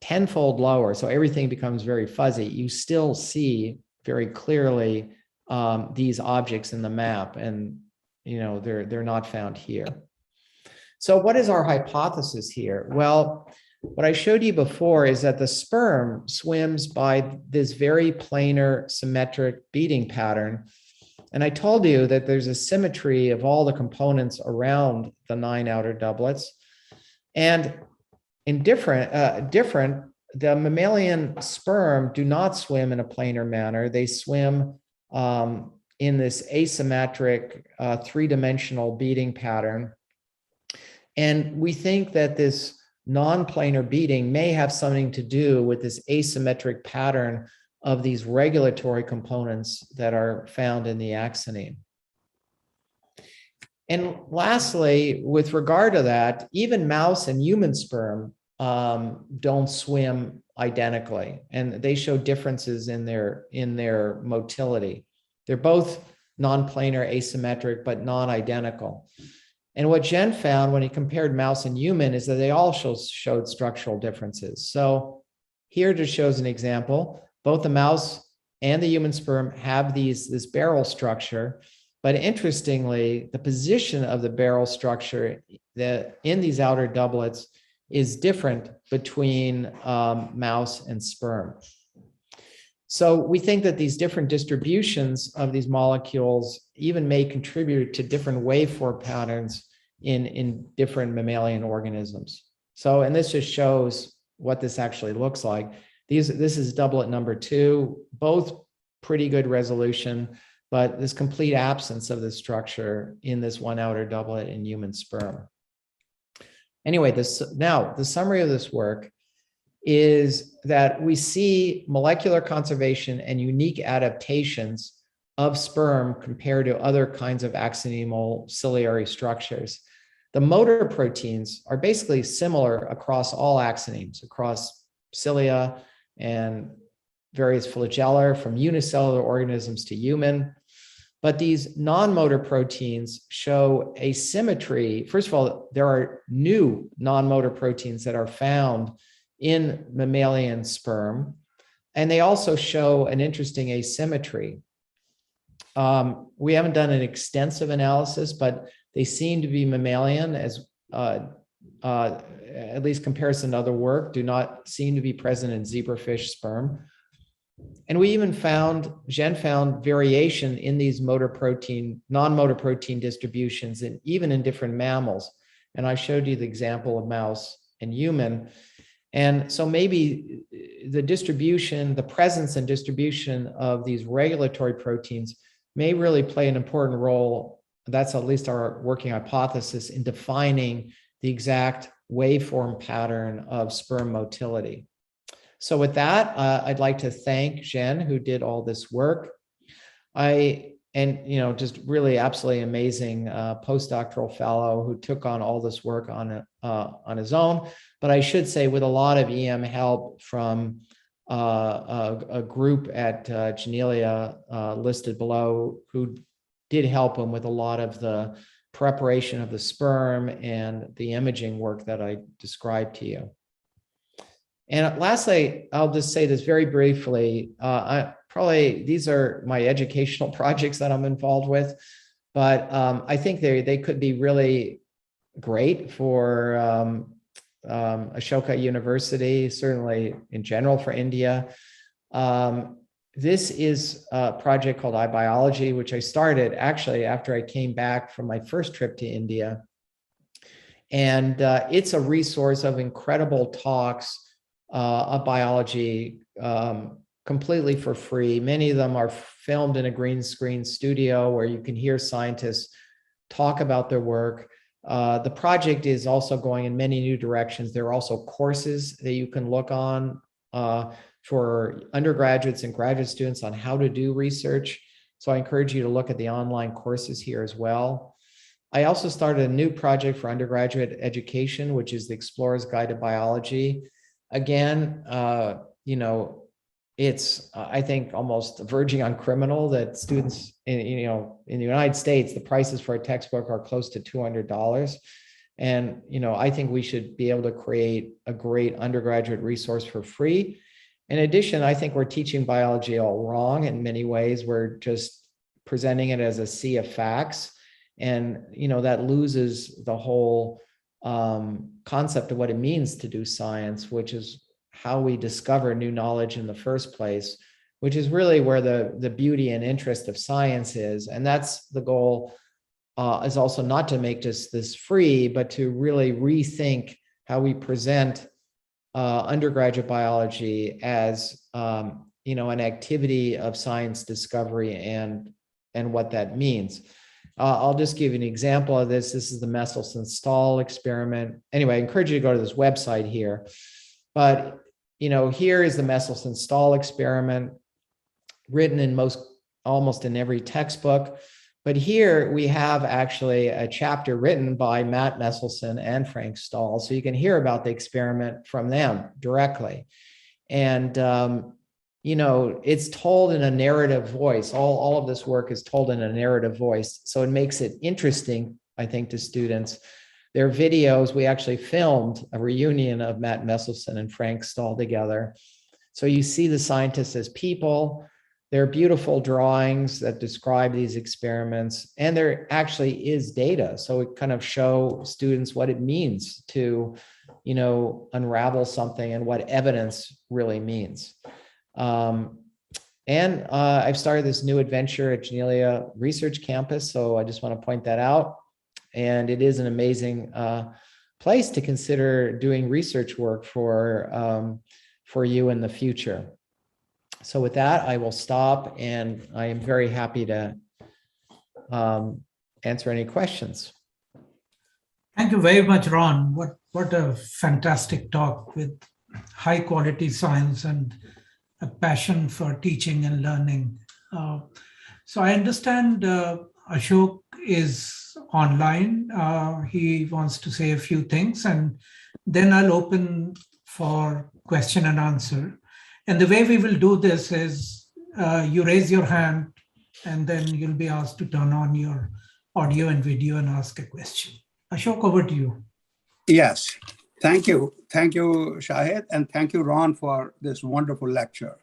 B: tenfold lower, so everything becomes very fuzzy, you still see very clearly these objects in the map, and they're not found here. So what is our hypothesis here? Well, what I showed you before is that the sperm swims by this very planar symmetric beating pattern. And I told you that there's a symmetry of all the components around the 9 outer doublets. And in the mammalian sperm do not swim in a planar manner. They swim in this asymmetric 3-dimensional beating pattern. And we think that this non-planar beating may have something to do with this asymmetric pattern of these regulatory components that are found in the axoneme. And lastly, with regard to that, even mouse and human sperm don't swim identically, and they show differences in their motility. They're both non-planar, asymmetric, but non-identical. And what Jen found when he compared mouse and human is that they all showed structural differences. So here just shows an example. Both the mouse and the human sperm have this barrel structure, but interestingly, the position of the barrel structure in these outer doublets is different between mouse and sperm. So we think that these different distributions of these molecules even may contribute to different waveform patterns in different mammalian organisms. So, and this just shows what this actually looks like. This is doublet number 2, both pretty good resolution, but this complete absence of the structure in this 1 outer doublet in human sperm. Anyway, now the summary of this work is that we see molecular conservation and unique adaptations of sperm compared to other kinds of axonemal ciliary structures. The motor proteins are basically similar across all axonemes, across cilia and various flagellar, from unicellular organisms to human. But these non-motor proteins show asymmetry. First of all, there are new non-motor proteins that are found in mammalian sperm, and they also show an interesting asymmetry. We haven't done an extensive analysis, but they seem to be mammalian, as at least comparison to other work, do not seem to be present in zebrafish sperm. And we even Jen found variation in these non-motor protein distributions, and even in different mammals. And I showed you the example of mouse and human. And so maybe the distribution, the presence and distribution of these regulatory proteins may really play an important role. That's at least our working hypothesis in defining the exact waveform pattern of sperm motility. So with that, I'd like to thank Jen, who did all this work. Just really absolutely amazing postdoctoral fellow who took on all this work on his own. But I should say, with a lot of EM help from a group at Genelia listed below, who did help him with a lot of the preparation of the sperm and the imaging work that I described to you. And lastly, I'll just say this very briefly. These are my educational projects that I'm involved with, but I think they could be really great for Ashoka University, certainly in general for India. This is a project called iBiology, which I started actually after I came back from my first trip to India. And it's a resource of incredible talks of biology, completely for free. Many of them are filmed in a green screen studio where you can hear scientists talk about their work. The project is also going in many new directions. There are also courses that you can look on for undergraduates and graduate students on how to do research. So I encourage you to look at the online courses here as well. I also started a new project for undergraduate education, which is the Explorer's Guide to Biology. Again, it's, I think, almost verging on criminal that students in the United States, the prices for a textbook are close to $200. And, I think we should be able to create a great undergraduate resource for free. In addition, I think we're teaching biology all wrong in many ways. We're just presenting it as a sea of facts. And, that loses the whole concept of what it means to do science, which is how we discover new knowledge in the first place, which is really where the beauty and interest of science is. And that's the goal, is also not to make just this free, but to really rethink how we present undergraduate biology as an activity of science discovery and what that means. I'll just give you an example of this. This is the Messelstone stall experiment. Anyway, I encourage you to go to this website here. But here is the Messelstone stall experiment, written in almost in every textbook. But here we have actually a chapter written by Matt Messelstone and Frank Stahl. So you can hear about the experiment from them directly. And, it's told in a narrative voice. All of this work is told in a narrative voice. So it makes it interesting, I think, to students. Their videos, we actually filmed a reunion of Matt Messelstone and Frank Stahl together. So you see the scientists as people. There are beautiful drawings that describe these experiments, and there actually is data. So it kind of show students what it means to, unravel something and what evidence really means. And I've started this new adventure at Genelia Research Campus. So I just want to point that out. And it is an amazing place to consider doing research work for you in the future. So with that, I will stop, and I am very happy to answer any questions.
A: Thank you very much, Ron. What a fantastic talk with high quality science and a passion for teaching and learning. So I understand Ashok is online. He wants to say a few things, and then I'll open for question and answer. And the way we will do this is you raise your hand, and then you'll be asked to turn on your audio and video and ask a question. Ashok, over to you.
C: Yes, thank you. Thank you, Shahid, and thank you, Ron, for this wonderful lecture.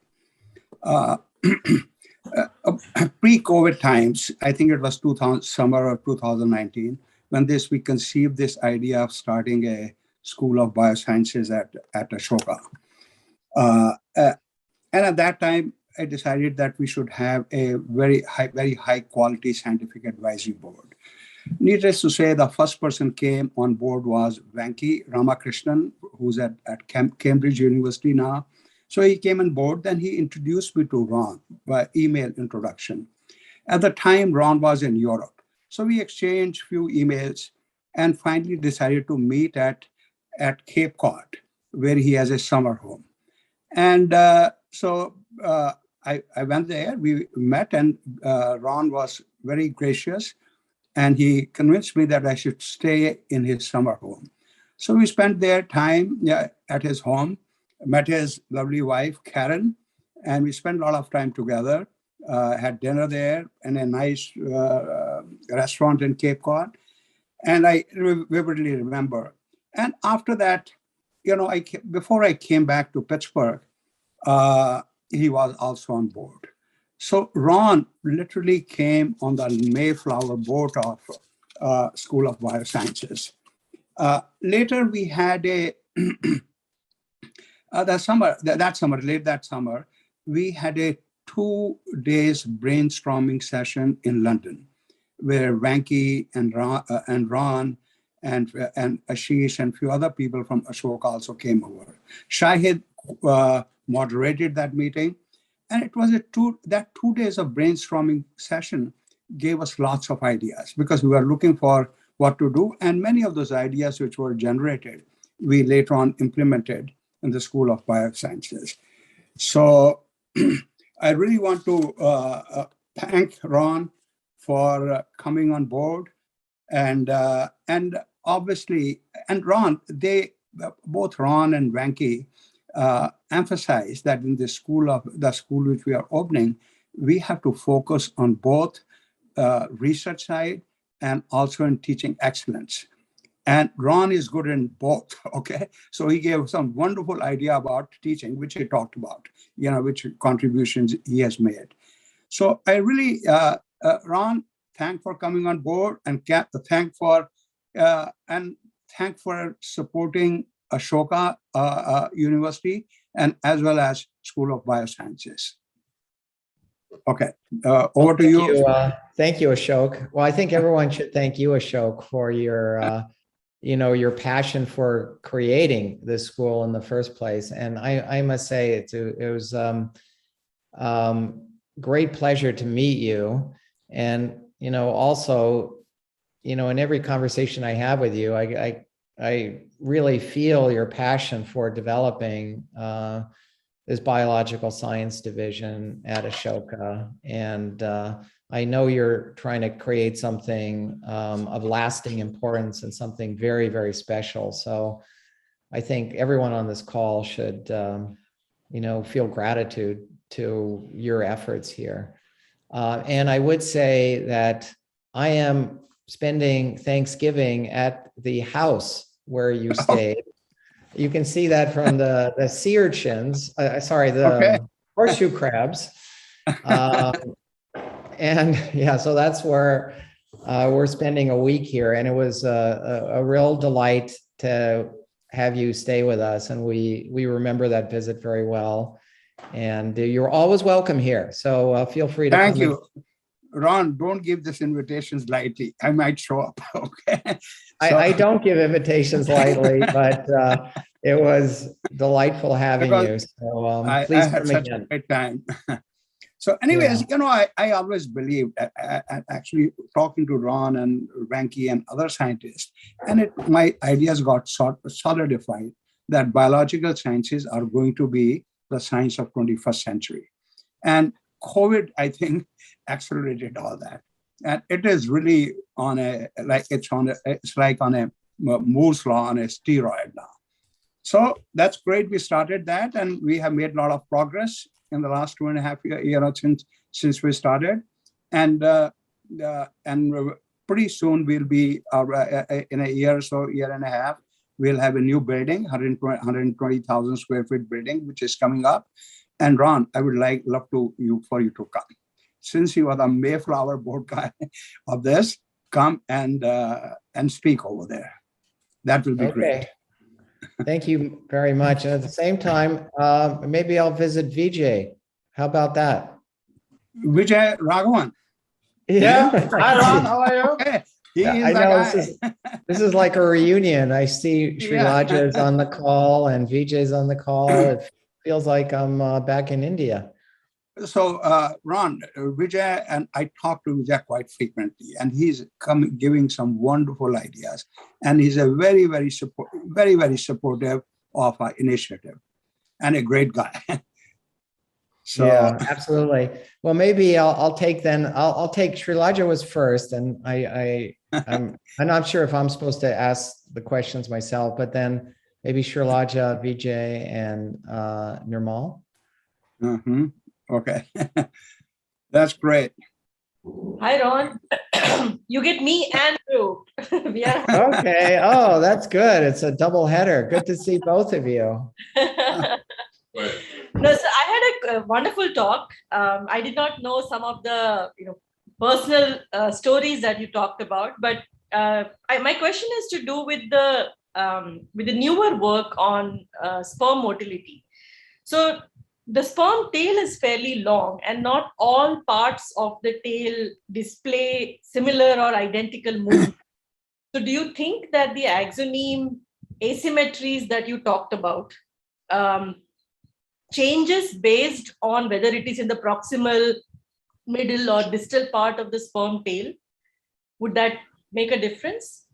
C: Pre-COVID times, I think it was summer of 2019, when we conceived this idea of starting a School of Biosciences at Ashoka. And at that time, I decided that we should have a very high quality scientific advisory board. Needless to say, the first person came on board was Venki Ramakrishnan, who's at Cambridge University now. So he came on board, then he introduced me to Ron by email introduction. At the time, Ron was in Europe. So we exchanged a few emails and finally decided to meet at Cape Cod, where he has a summer home. And so I went there, we met, and Ron was very gracious, and he convinced me that I should stay in his summer home. So we spent their time at his home, met his lovely wife, Karen, and we spent a lot of time together, had dinner there in a nice restaurant in Cape Cod. And I vividly remember. And after that, before I came back to Pittsburgh, he was also on board. So Ron literally came on the Mayflower boat of School of Biosciences. Later, we had late that summer, we had a 2 days brainstorming session in London, where Venki and Ron and Ashish and a few other people from Ashoka also came over. Shahid moderated that meeting, and it was that 2 days of brainstorming session gave us lots of ideas because we were looking for what to do, and many of those ideas which were generated, we later on implemented in the School of Biosciences. So I really want to thank Ron for coming on board, and obviously, and Ron, both Ron and Venki, emphasize that in the school which we are opening, we have to focus on both research side and also in teaching excellence. And Ron is good in both, okay? So he gave some wonderful idea about teaching, which he talked about, which contributions he has made. So I really, Ron, thank for coming on board, and thank for supporting Ashoka University and as well as School of Biosciences. Okay, over to you.
B: Thank you, Ashok. Well, I think everyone should thank you, Ashok, for your, your passion for creating this school in the first place. And I must say it was great pleasure to meet you. And, also, in every conversation I have with you, I really feel your passion for developing this biological science division at Ashoka. And I know you're trying to create something of lasting importance and something very, very special. So I think everyone on this call should, feel gratitude to your efforts here. And I would say that I am spending Thanksgiving at the house where you stayed. You can see that from the sea urchins, horseshoe crabs. And yeah, so that's where we're spending a week here. And it was a real delight to have you stay with us. And we remember that visit very well. And you're always welcome here. So feel free to
C: Thank you. Ron, don't give this invitations lightly. I might show up, okay?
B: I don't give invitations lightly, but it was delightful having you. So please
C: I had such a great time. So anyways, I always believed, actually talking to Ron and Ranky and other scientists, and my ideas got solidified that biological sciences are going to be the science of 21st century. And COVID, I think, accelerated all that. And it is really it's like on a Moore's law on a steroid now. So that's great. We started that, and we have made a lot of progress in the last 2.5 years, since we started. And pretty soon we'll be in a year or so, year and a half, we'll have a new building, 120,000 square feet building, which is coming up. And Ron, I would love for you to come. Since you are the Mayflower board guy of this, come and speak over there. That will be great.
B: Thank you very much. And at the same time, maybe I'll visit Vijay. How about that?
C: Vijay Raghavan.
D: Yeah. Hi, Ron. How are you?
C: Okay.
B: I know this is like a reunion. I see Srilaja is on the call and Vijay's on the call. It feels like I'm back in India.
C: So, Ron, Vijay, and I talk to Vijay quite frequently, and he's giving some wonderful ideas, and he's a very, very supportive of our initiative, and a great guy. So,
B: yeah, absolutely. Well, maybe I'll take Srilaja was first, and I'm not sure if I'm supposed to ask the questions myself, but then maybe Srilaja, Vijay, and Nirmal.
C: Mm-hmm. Okay, that's great.
D: Hi, Ron. You get me and you. We are
B: okay. Oh, that's good. It's a double header. Good to see both of you.
D: No, so I had a wonderful talk. I did not know some of the personal stories that you talked about, but my question is to do with the newer work on sperm motility. So the sperm tail is fairly long, and not all parts of the tail display similar or identical movement. So do you think that the axoneme asymmetries that you talked about changes based on whether it is in the proximal, middle, or distal part of the sperm tail? Would that make a difference?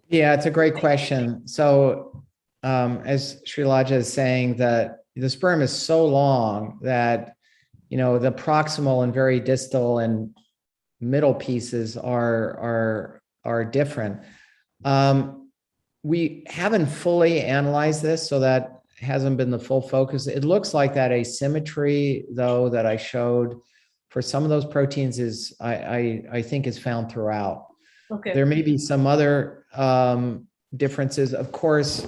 B: Yeah, it's a great question. So as Srilaja is saying, that the sperm is so long that, the proximal and very distal and middle pieces are different. We haven't fully analyzed this so that hasn't been the full focus. It looks like that asymmetry, though, that I showed for some of those proteins is, I think, is found throughout.
D: Okay.
B: There may be some other differences. Of course,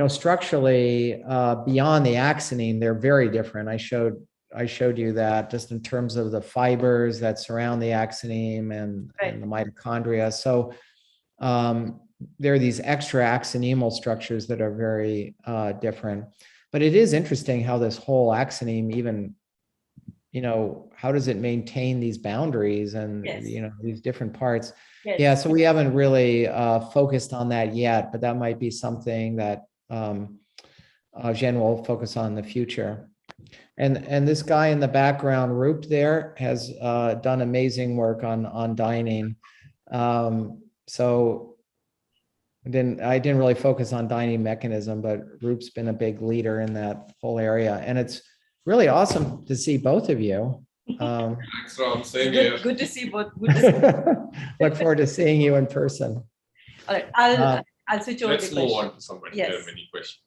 B: structurally, beyond the axoneme, they're very different. I showed you that just in terms of the fibers that surround the axoneme and the mitochondria. So there are these extra axonemal structures that are very different. But it is interesting how this whole axoneme even, how does it maintain these boundaries and, these different parts?
D: Yes.
B: Yeah, so we haven't really focused on that yet, but that might be something that Jen will focus on in the future. And this guy in the background, Roop there, has done amazing work on Dynein. So I didn't really focus on Dynein mechanism, but Roop's been a big leader in that whole area. And it's really awesome to see both of you.
E: Thanks, Ram. Same here.
D: Good to see both. Good to see.
B: Look forward to seeing you in person.
D: All right, I'll switch over.
E: Let's move on to somebody.
D: Yes.
E: There are many questions.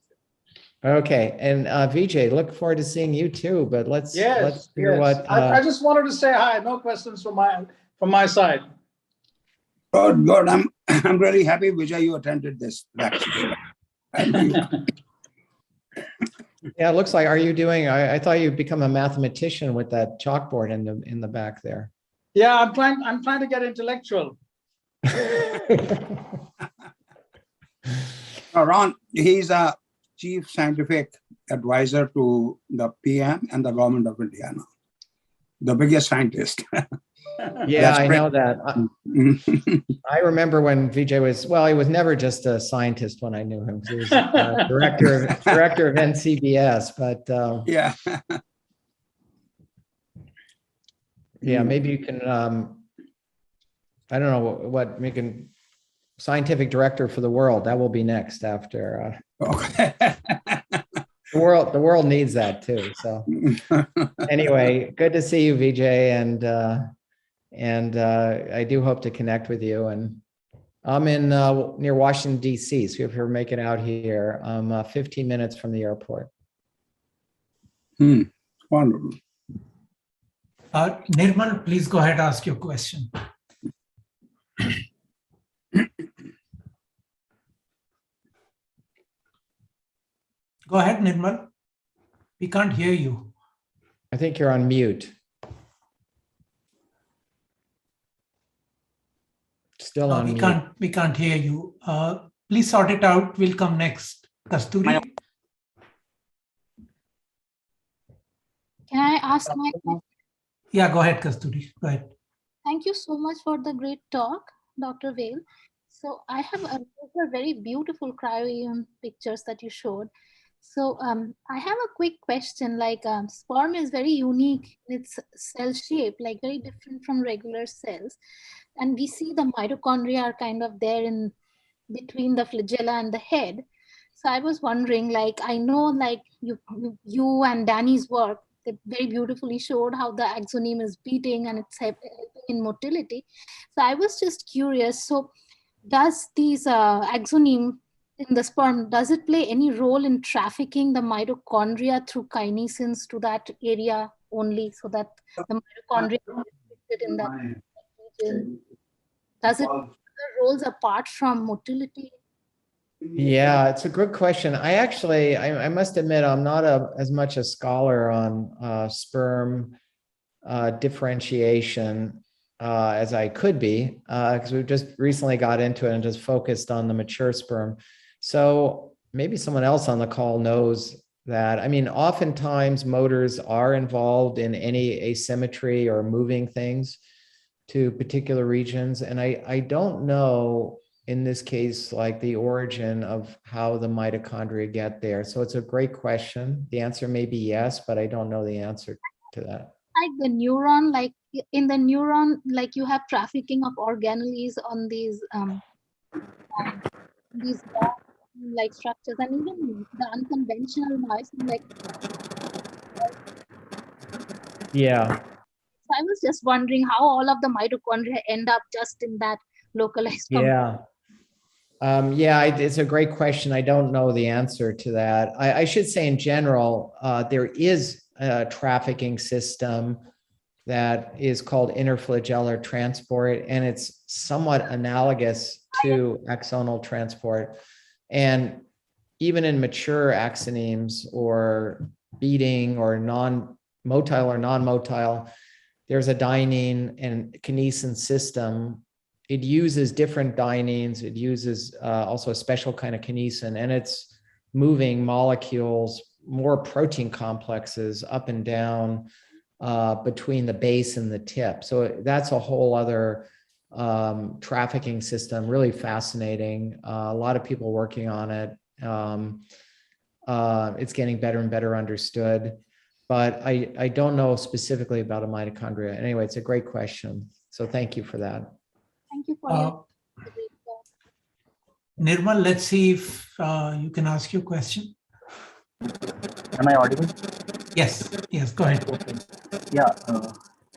B: Okay, and Vijay, look forward to seeing you too. But let's hear what.
F: I just wanted to say hi. No questions from my side.
C: Good. I'm really happy, Vijay, you attended this lecture.
B: Yeah, it looks like. Are you doing? I thought you'd become a mathematician with that chalkboard in the back there.
F: Yeah, I'm trying to get intellectual.
C: Ron, he's a chief scientific advisor to the PM and the government of Indiana, the biggest scientist.
B: Yeah, I know that. I remember when Vijay he was never just a scientist when I knew him. He was director of NCBS, but
C: yeah.
B: Yeah, maybe you can, I don't know what we can, scientific director for the world. That will be next after.
C: Okay.
B: The world needs that too. So anyway, good to see you, Vijay, and I do hope to connect with you. And I'm in near Washington D.C. So if you're making out here, I'm 15 minutes from the airport.
C: Wonderful.
A: Nirmal, please go ahead, ask your question. Go ahead, Nirmal. We can't hear you.
B: I think you're on mute. Still
A: No,
B: on mute.
A: we can't hear you. Please sort it out. We'll come next. Kasturi.
G: Can I ask my question?
A: Yeah, go ahead, Kasturi. Go ahead.
G: Thank you so much for the great talk, Dr. Vale. So I have those are very beautiful cryo pictures that you showed. So I have a quick question, like sperm is very unique in its cell shape, like very different from regular cells. And we see the mitochondria are kind of there in between the flagella and the head. So I was wondering, like, I know like you and Danny's work, they very beautifully showed how the axoneme is beating and it's helping in motility. So I was just curious, so does these axoneme in the sperm, does it play any role in trafficking the mitochondria through kinesins to that area only, so that the mitochondria is restricted in that region? Does it play roles apart from motility?
B: Yeah, it's a good question. I must admit, I'm not as much a scholar on sperm differentiation as I could be, because we've just recently got into it and just focused on the mature sperm. So maybe someone else on the call knows that. I mean, oftentimes motors are involved in any asymmetry or moving things to particular regions. And I don't know in this case, like the origin of how the mitochondria get there. So it's a great question. The answer may be yes, but I don't know the answer to that.
G: Like the neuron, like in the neuron, like you have trafficking of organelles on these like structures, and even the unconventional myosin, like.
B: Yeah.
G: So I was just wondering how all of the mitochondria end up just in that localized.
B: Yeah. Yeah, it's a great question. I don't know the answer to that. I should say in general, there is a trafficking system that is called interflagellar transport, and it's somewhat analogous to axonal transport. And even in mature axonemes or beating or non-motile or non-motile, there's a dynein and kinesin system. It uses different dyneins. It uses also a special kind of kinesin, and it's moving molecules, more protein complexes up and down between the base and the tip. So that's a whole other trafficking system, really fascinating. A lot of people working on it. It's getting better and better understood, but I don't know specifically about a mitochondria. Anyway, it's a great question. So thank you for that.
G: Thank you for your
A: Nirmal, let's see if you can ask your question.
H: Am I audible?
A: Yes, go ahead.
H: Okay. Yeah,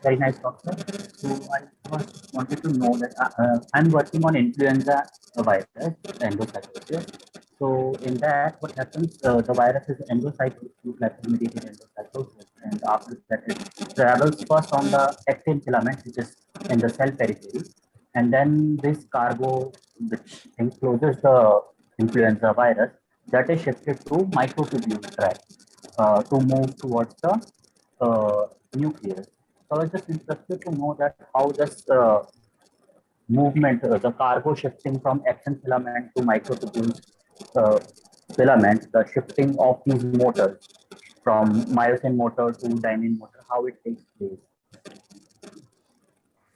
H: very nice talk, sir. So I wanted to know that I'm working on influenza virus, endocytosis. So in that, what happens, the virus is endocytosis, plasmid-mediated endocytosis, and after that it travels first on the actin filament, which is in the cell periphery, and then this cargo, which encloses the influenza virus, that is shifted to microtubule tract to move towards the nucleus. So I was just interested to know that how this movement, the cargo shifting from actin filament to microtubule filament, the shifting of these motors from myosin motor to dynein motor, how it takes place.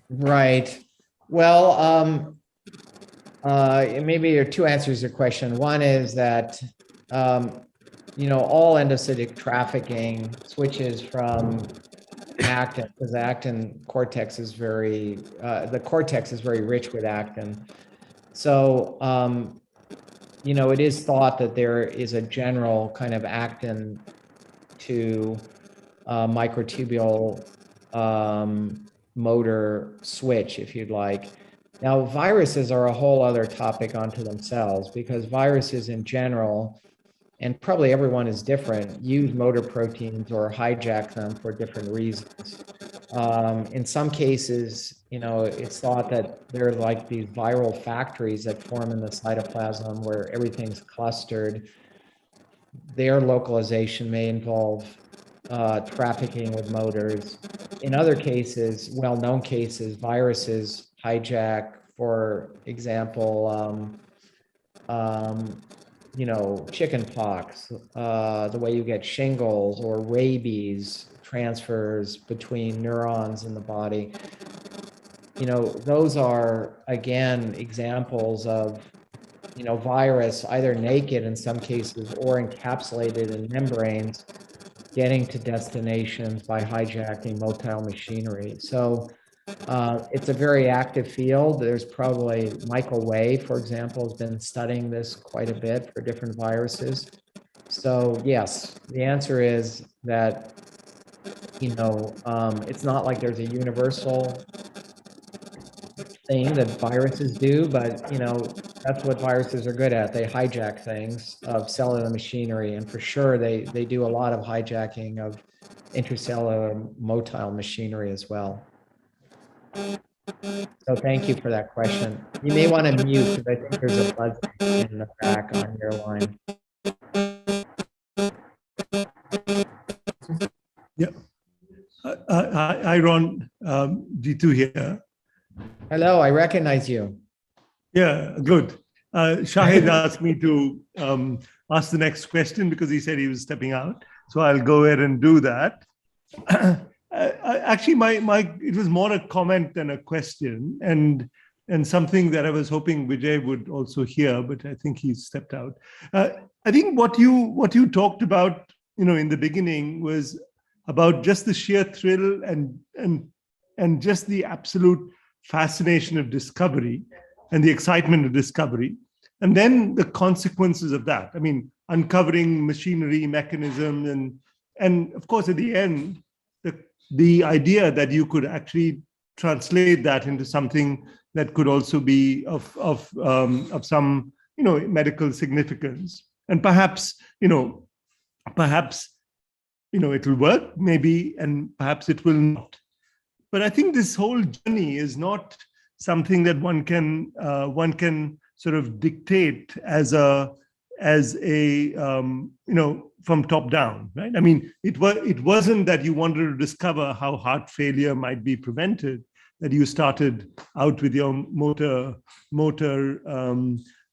B: Right. Well, maybe there are two answers to your question. One is that, all endocytic trafficking switches from actin, because the actin cortex is the cortex is very rich with actin. So, it is thought that there is a general kind of actin to microtubule motor switch, if you'd like. Now, viruses are a whole other topic unto themselves, because viruses in general, and probably everyone is different, use motor proteins or hijack them for different reasons. In some cases, it's thought that they're like these viral factories that form in the cytoplasm where everything's clustered. Their localization may involve trafficking with motors. In other cases, well-known cases, viruses hijack, for example, chicken pox, the way you get shingles, or rabies transfers between neurons in the body. Those are, again, examples of, virus, either naked in some cases or encapsulated in membranes, getting to destinations by hijacking motile machinery. So it's a very active field. There's probably Michael Way, for example, has been studying this quite a bit for different viruses. So yes, the answer is that, it's not like there's a universal thing that viruses do, but, that's what viruses are good at. They hijack things of cellular machinery, and for sure they do a lot of hijacking of intracellular motile machinery as well. So thank you for that question. You may want to mute, because I think there's a buzz in the back on your line.
I: Yeah. Hi, Ron. G2 here.
B: Hello, I recognize you.
I: Yeah, good. Shahid asked me to ask the next question because he said he was stepping out. So I'll go ahead and do that. Actually, it was more a comment than a question, and something that I was hoping Vijay would also hear, but I think he stepped out. I think what you talked about, in the beginning was about just the sheer thrill and just the absolute fascination of discovery and the excitement of discovery, and then the consequences of that. I mean, uncovering machinery, mechanism, and of course, at the end, the idea that you could actually translate that into something that could also be of some, medical significance. And perhaps it'll work maybe, and perhaps it will not. But I think this whole journey is not something that one can sort of dictate as a from top down, right? I mean, it wasn't that you wanted to discover how heart failure might be prevented that you started out with your motor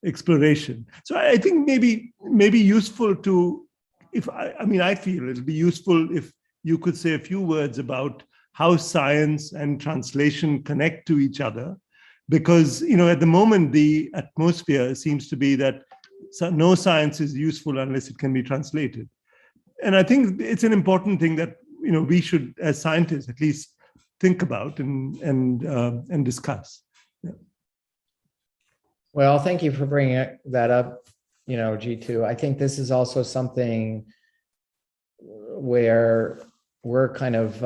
I: exploration. So I think maybe useful to, I feel it'll be useful if you could say a few words about how science and translation connect to each other, because at the moment the atmosphere seems to be that no science is useful unless it can be translated. And I think it's an important thing that we should, as scientists, at least think about and discuss. Yeah.
B: Well, thank you for bringing that up, G2. I think this is also something where we're kind of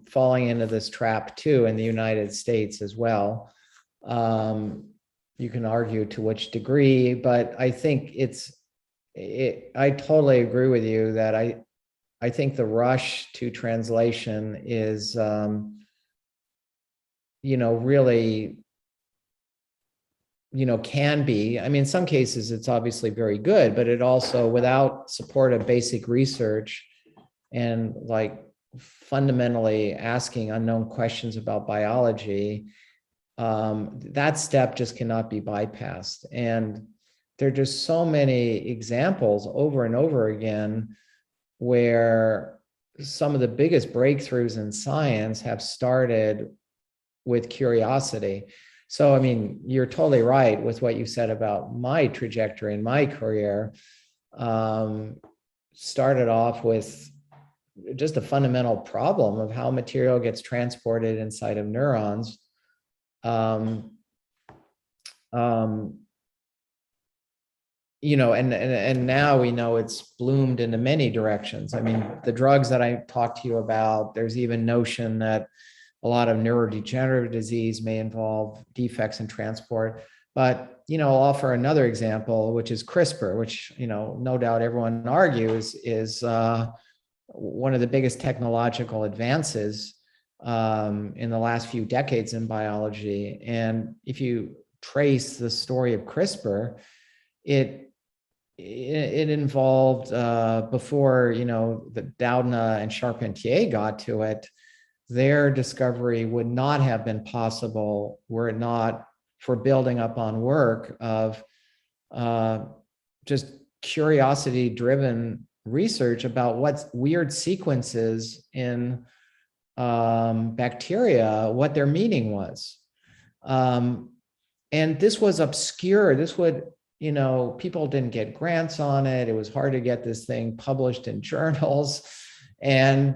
B: falling into this trap too in the United States as well. You can argue to which degree, but I think I totally agree with you that I think the rush to translation is, really, can be. I mean, in some cases it's obviously very good, but it also, without support of basic research and like fundamentally asking unknown questions about biology, that step just cannot be bypassed. And there are just so many examples over and over again where some of the biggest breakthroughs in science have started with curiosity. So, I mean, you're totally right with what you said about my trajectory in my career. Started off with just a fundamental problem of how material gets transported inside of neurons. And now we know it's bloomed into many directions. I mean, the drugs that I talked to you about, there's even notion that a lot of neurodegenerative disease may involve defects in transport. But, I'll offer another example, which is CRISPR, which, no doubt everyone argues is one of the biggest technological advances in the last few decades in biology. And if you trace the story of CRISPR, it involved before the Doudna and Charpentier got to it, their discovery would not have been possible were it not for building up on work of just curiosity-driven research about what weird sequences in bacteria, what their meaning was. And this was obscure. This would, people didn't get grants on it. It was hard to get this thing published in journals. And,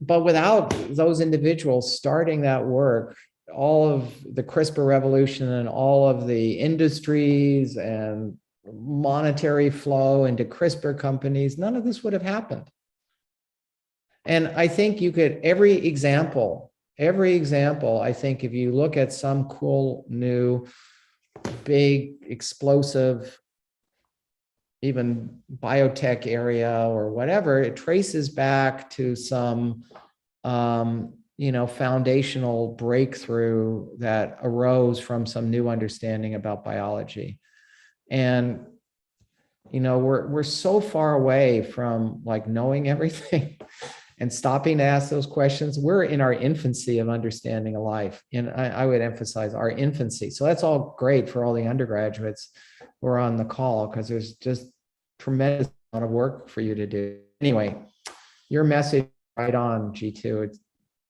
B: but without those individuals starting that work, all of the CRISPR revolution and all of the industries and monetary flow into CRISPR companies, none of this would have happened. And I think you could, every example, I think if you look at some cool new, big, explosive, even biotech area or whatever, it traces back to some, foundational breakthrough that arose from some new understanding about biology. And, we're so far away from like knowing everything and stopping to ask those questions. We're in our infancy of understanding life. And I would emphasize our infancy. So that's all great for all the undergraduates who are on the call, because there's just tremendous amount of work for you to do. Anyway, your message right on, G2. It's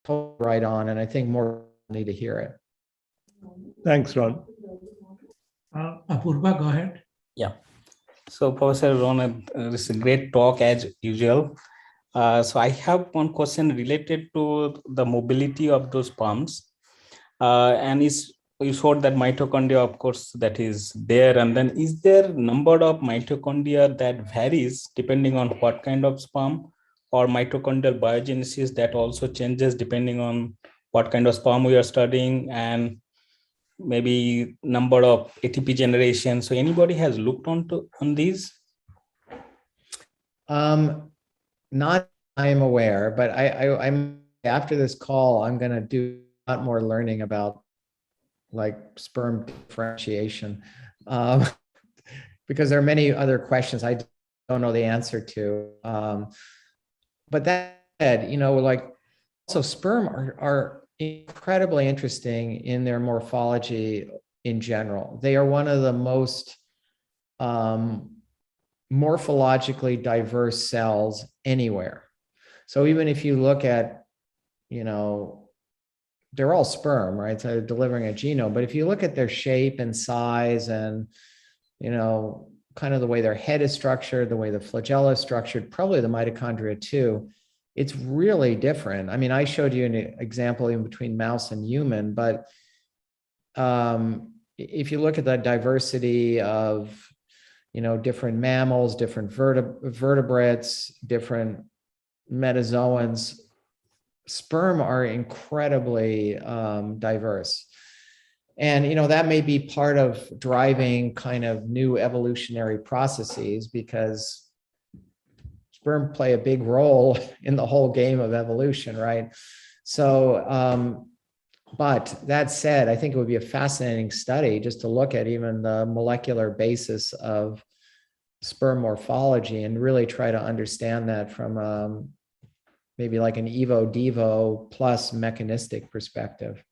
B: totally right on. And I think more need to hear it.
I: Thanks, Ron.
A: Apurva, go ahead.
J: Yeah. So Professor Ron, this is a great talk as usual. So I have one question related to the mobility of those pumps. And you showed that mitochondria, of course, that is there. And then is there number of mitochondria that varies depending on what kind of sperm, or mitochondrial biogenesis that also changes depending on what kind of sperm we are studying, and maybe number of ATP generation. So anybody has looked on these?
B: Not I'm aware, but I'm after this call, I'm going to do a lot more learning about like sperm differentiation, because there are many other questions I don't know the answer to. But that said, like, so sperm are incredibly interesting in their morphology in general. They are one of the most morphologically diverse cells anywhere. So even if you look at, they're all sperm, right? So they're delivering a genome. But if you look at their shape and size and, kind of the way their head is structured, the way the flagella is structured, probably the mitochondria too, it's really different. I mean, I showed you an example in between mouse and human, but if you look at the diversity of, different mammals, different vertebrates, different metazoans, sperm are incredibly diverse. And, that may be part of driving kind of new evolutionary processes, because sperm play a big role in the whole game of evolution, right? So, but that said, I think it would be a fascinating study just to look at even the molecular basis of sperm morphology and really try to understand that from maybe like an evo-devo plus mechanistic perspective.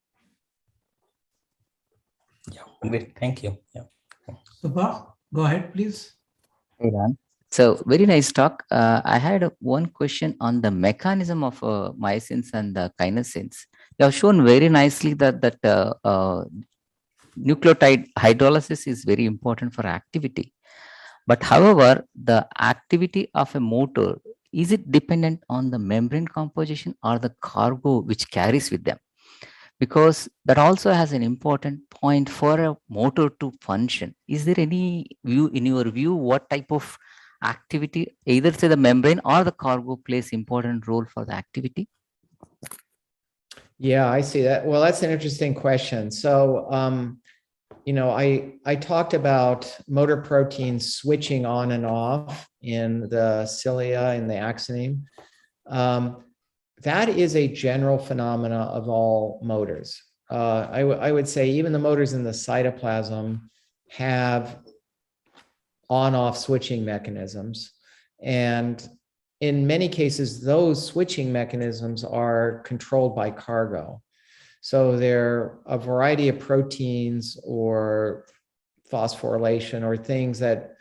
J: Yeah, great. Thank you. Yeah.
A: Subha, go ahead, please.
K: Hey, Ram. So very nice talk. I had one question on the mechanism of myosins and the kinesins. You have shown very nicely that nucleotide hydrolysis is very important for activity. But however, the activity of a motor, is it dependent on the membrane composition or the cargo which carries with them? Because that also has an important point for a motor to function. Is there any view, in your view, what type of activity, either say the membrane or the cargo, plays important role for the activity?
B: Yeah, I see that. Well, that's an interesting question. So, I talked about motor proteins switching on and off in the cilia and the axoneme. That is a general phenomena of all motors. I would say even the motors in the cytoplasm have on-off switching mechanisms. And in many cases, those switching mechanisms are controlled by cargo. So they're a variety of proteins or phosphorylation or things that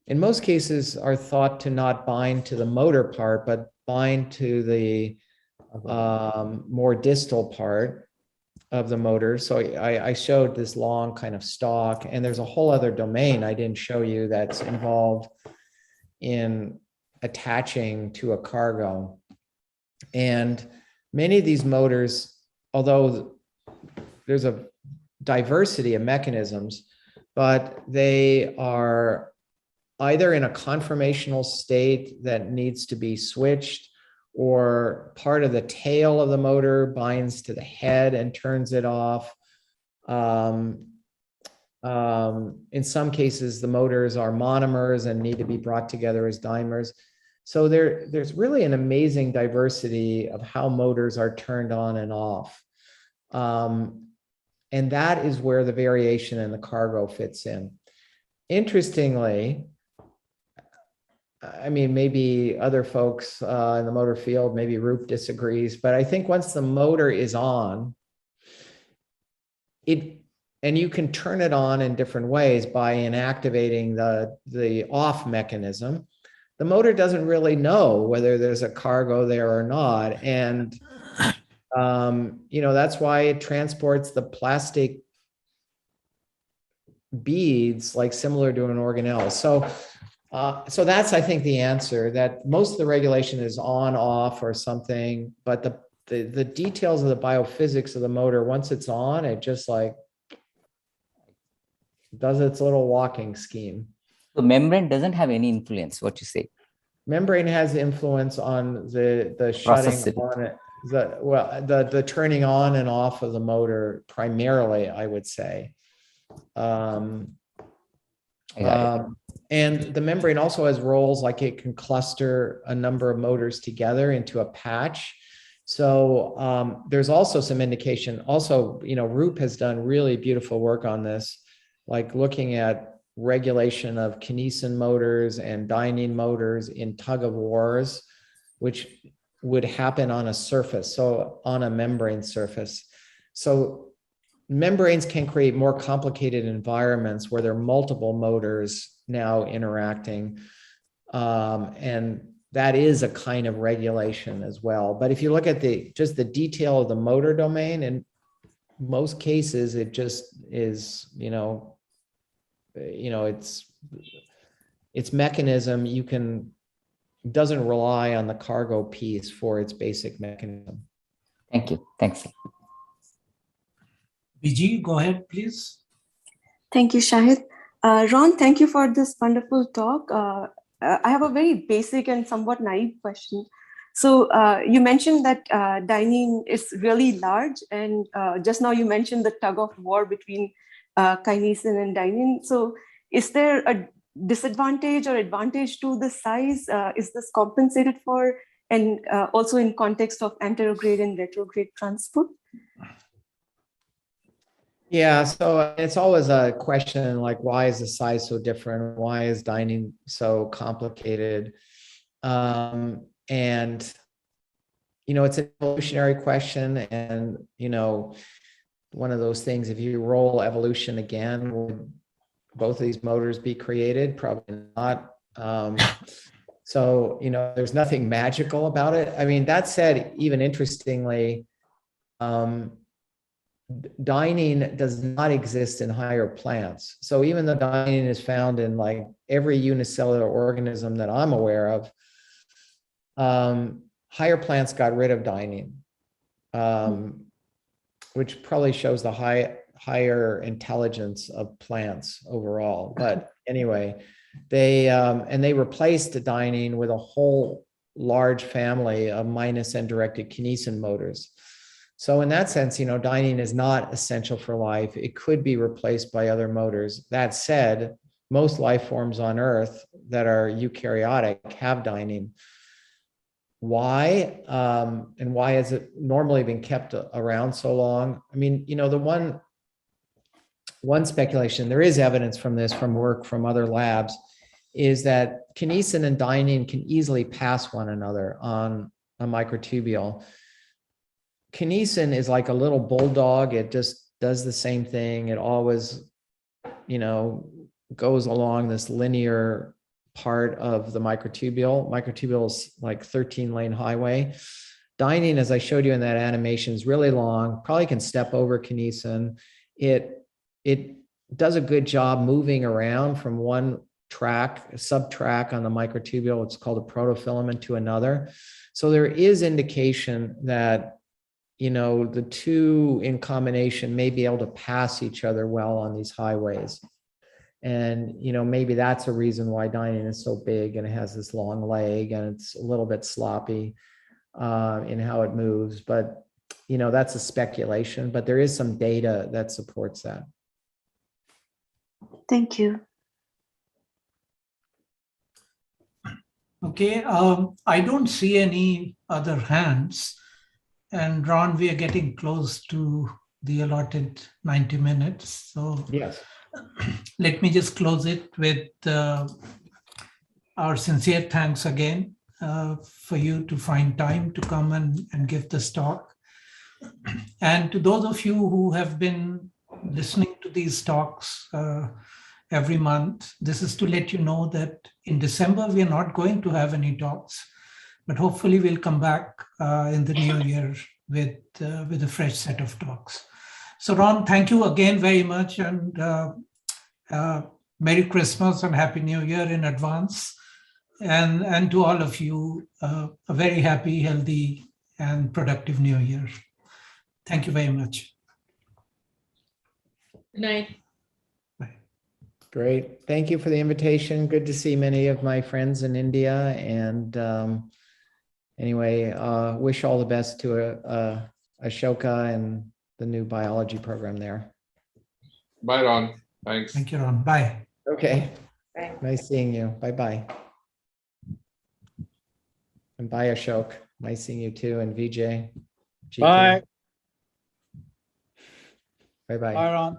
B: in most cases are thought to not bind to the motor part, but bind to the more distal part of the motor. So I showed this long kind of stalk, and there's a whole other domain I didn't show you that's involved in attaching to a cargo. And many of these motors, although there's a diversity of mechanisms, but they are either in a conformational state that needs to be switched, or part of the tail of the motor binds to the head and turns it off. In some cases, the motors are monomers and need to be brought together as dimers. So there's really an amazing diversity of how motors are turned on and off. And that is where the variation in the cargo fits in. Interestingly, I mean, maybe other folks in the motor field, maybe Roop disagrees, but I think once the motor is on, and you can turn it on in different ways by inactivating the off mechanism, the motor doesn't really know whether there's a cargo there or not. And, that's why it transports the plastic beads, like similar to an organelle. So that's, I think, the answer, that most of the regulation is on, off, or something, but the details of the biophysics of the motor, once it's on, it just like does its little walking scheme.
K: So membrane doesn't have any influence, what you say?
B: Membrane has influence on the shutting on it. the turning on and off of the motor primarily, I would say. And the membrane also has roles, like it can cluster a number of motors together into a patch. So there's also some indication. Also, Roop has done really beautiful work on this, like looking at regulation of Kinesin motors and Dynein motors in tug of wars, which would happen on a surface, so on a membrane surface. So membranes can create more complicated environments where there are multiple motors now interacting. And that is a kind of regulation as well. But if you look at just the detail of the motor domain, in most cases, it just is, its mechanism, doesn't rely on the cargo piece for its basic mechanism.
K: Thank you. Thanks.
A: Vijay, go ahead, please.
L: Thank you, Shahid. Ron, thank you for this wonderful talk. I have a very basic and somewhat naive question. So you mentioned that Dynein is really large, and just now you mentioned the tug of war between Kinesin and Dynein. So is there a disadvantage or advantage to the size? Is this compensated for, and also in context of anterograde and retrograde transport?
B: Yeah, so it's always a question like, why is the size so different? Why is Dynein so complicated? And, it's an evolutionary question. And, one of those things, if you roll evolution again, would both of these motors be created? Probably not. So, there's nothing magical about it. I mean, that said, even interestingly, Dynein does not exist in higher plants. So even though Dynein is found in like every unicellular organism that I'm aware of, higher plants got rid of Dynein, which probably shows the higher intelligence of plants overall. But anyway, they replaced the Dynein with a whole large family of minus end-directed Kinesin motors. So in that sense, Dynein is not essential for life. It could be replaced by other motors. That said, most life forms on Earth that are eukaryotic have Dynein. Why? And why has it normally been kept around so long? I mean, the one speculation, there is evidence from this, from work from other labs, is that Kinesin and Dynein can easily pass one another on a microtubule. Kinesin is like a little bulldog. It just does the same thing. It always, goes along this linear part of the microtubule. Microtubule is like 13-lane highway. Dynein, as I showed you in that animation, is really long, probably can step over Kinesin. It does a good job moving around from one track, subtrack on the microtubule, it's called a protofilament, to another. So there is indication that the two in combination may be able to pass each other well on these highways. And, maybe that's a reason why Dynein is so big and it has this long leg and it's a little bit sloppy in how it moves. But, that's a speculation, but there is some data that supports that.
L: Thank you.
A: Okay, I don't see any other hands. And Ron, we are getting close to the allotted 90 minutes. So
B: yes,
A: let me just close it with our sincere thanks again for you to find time to come and give this talk. And to those of you who have been listening to these talks every month, this is to let you know that in December, we are not going to have any talks. But hopefully we'll come back in the new year with a fresh set of talks. So Ron, thank you again very much, and Merry Christmas and Happy New Year in advance. And to all of you, a very happy, healthy, and productive New Year. Thank you very much.
D: Good night.
A: Bye.
B: Great. Thank you for the invitation. Good to see many of my friends in India, anyway, wish all the best to Ashoka and the new biology program there.
E: Bye, Ron. Thanks.
A: Thank you, Ron. Bye.
B: Okay.
D: Bye.
B: Nice seeing you. Bye-bye. And bye, Ashok. Nice seeing you too. And VJ. GK.
F: Bye.
B: Bye-bye.
F: Bye, Ron.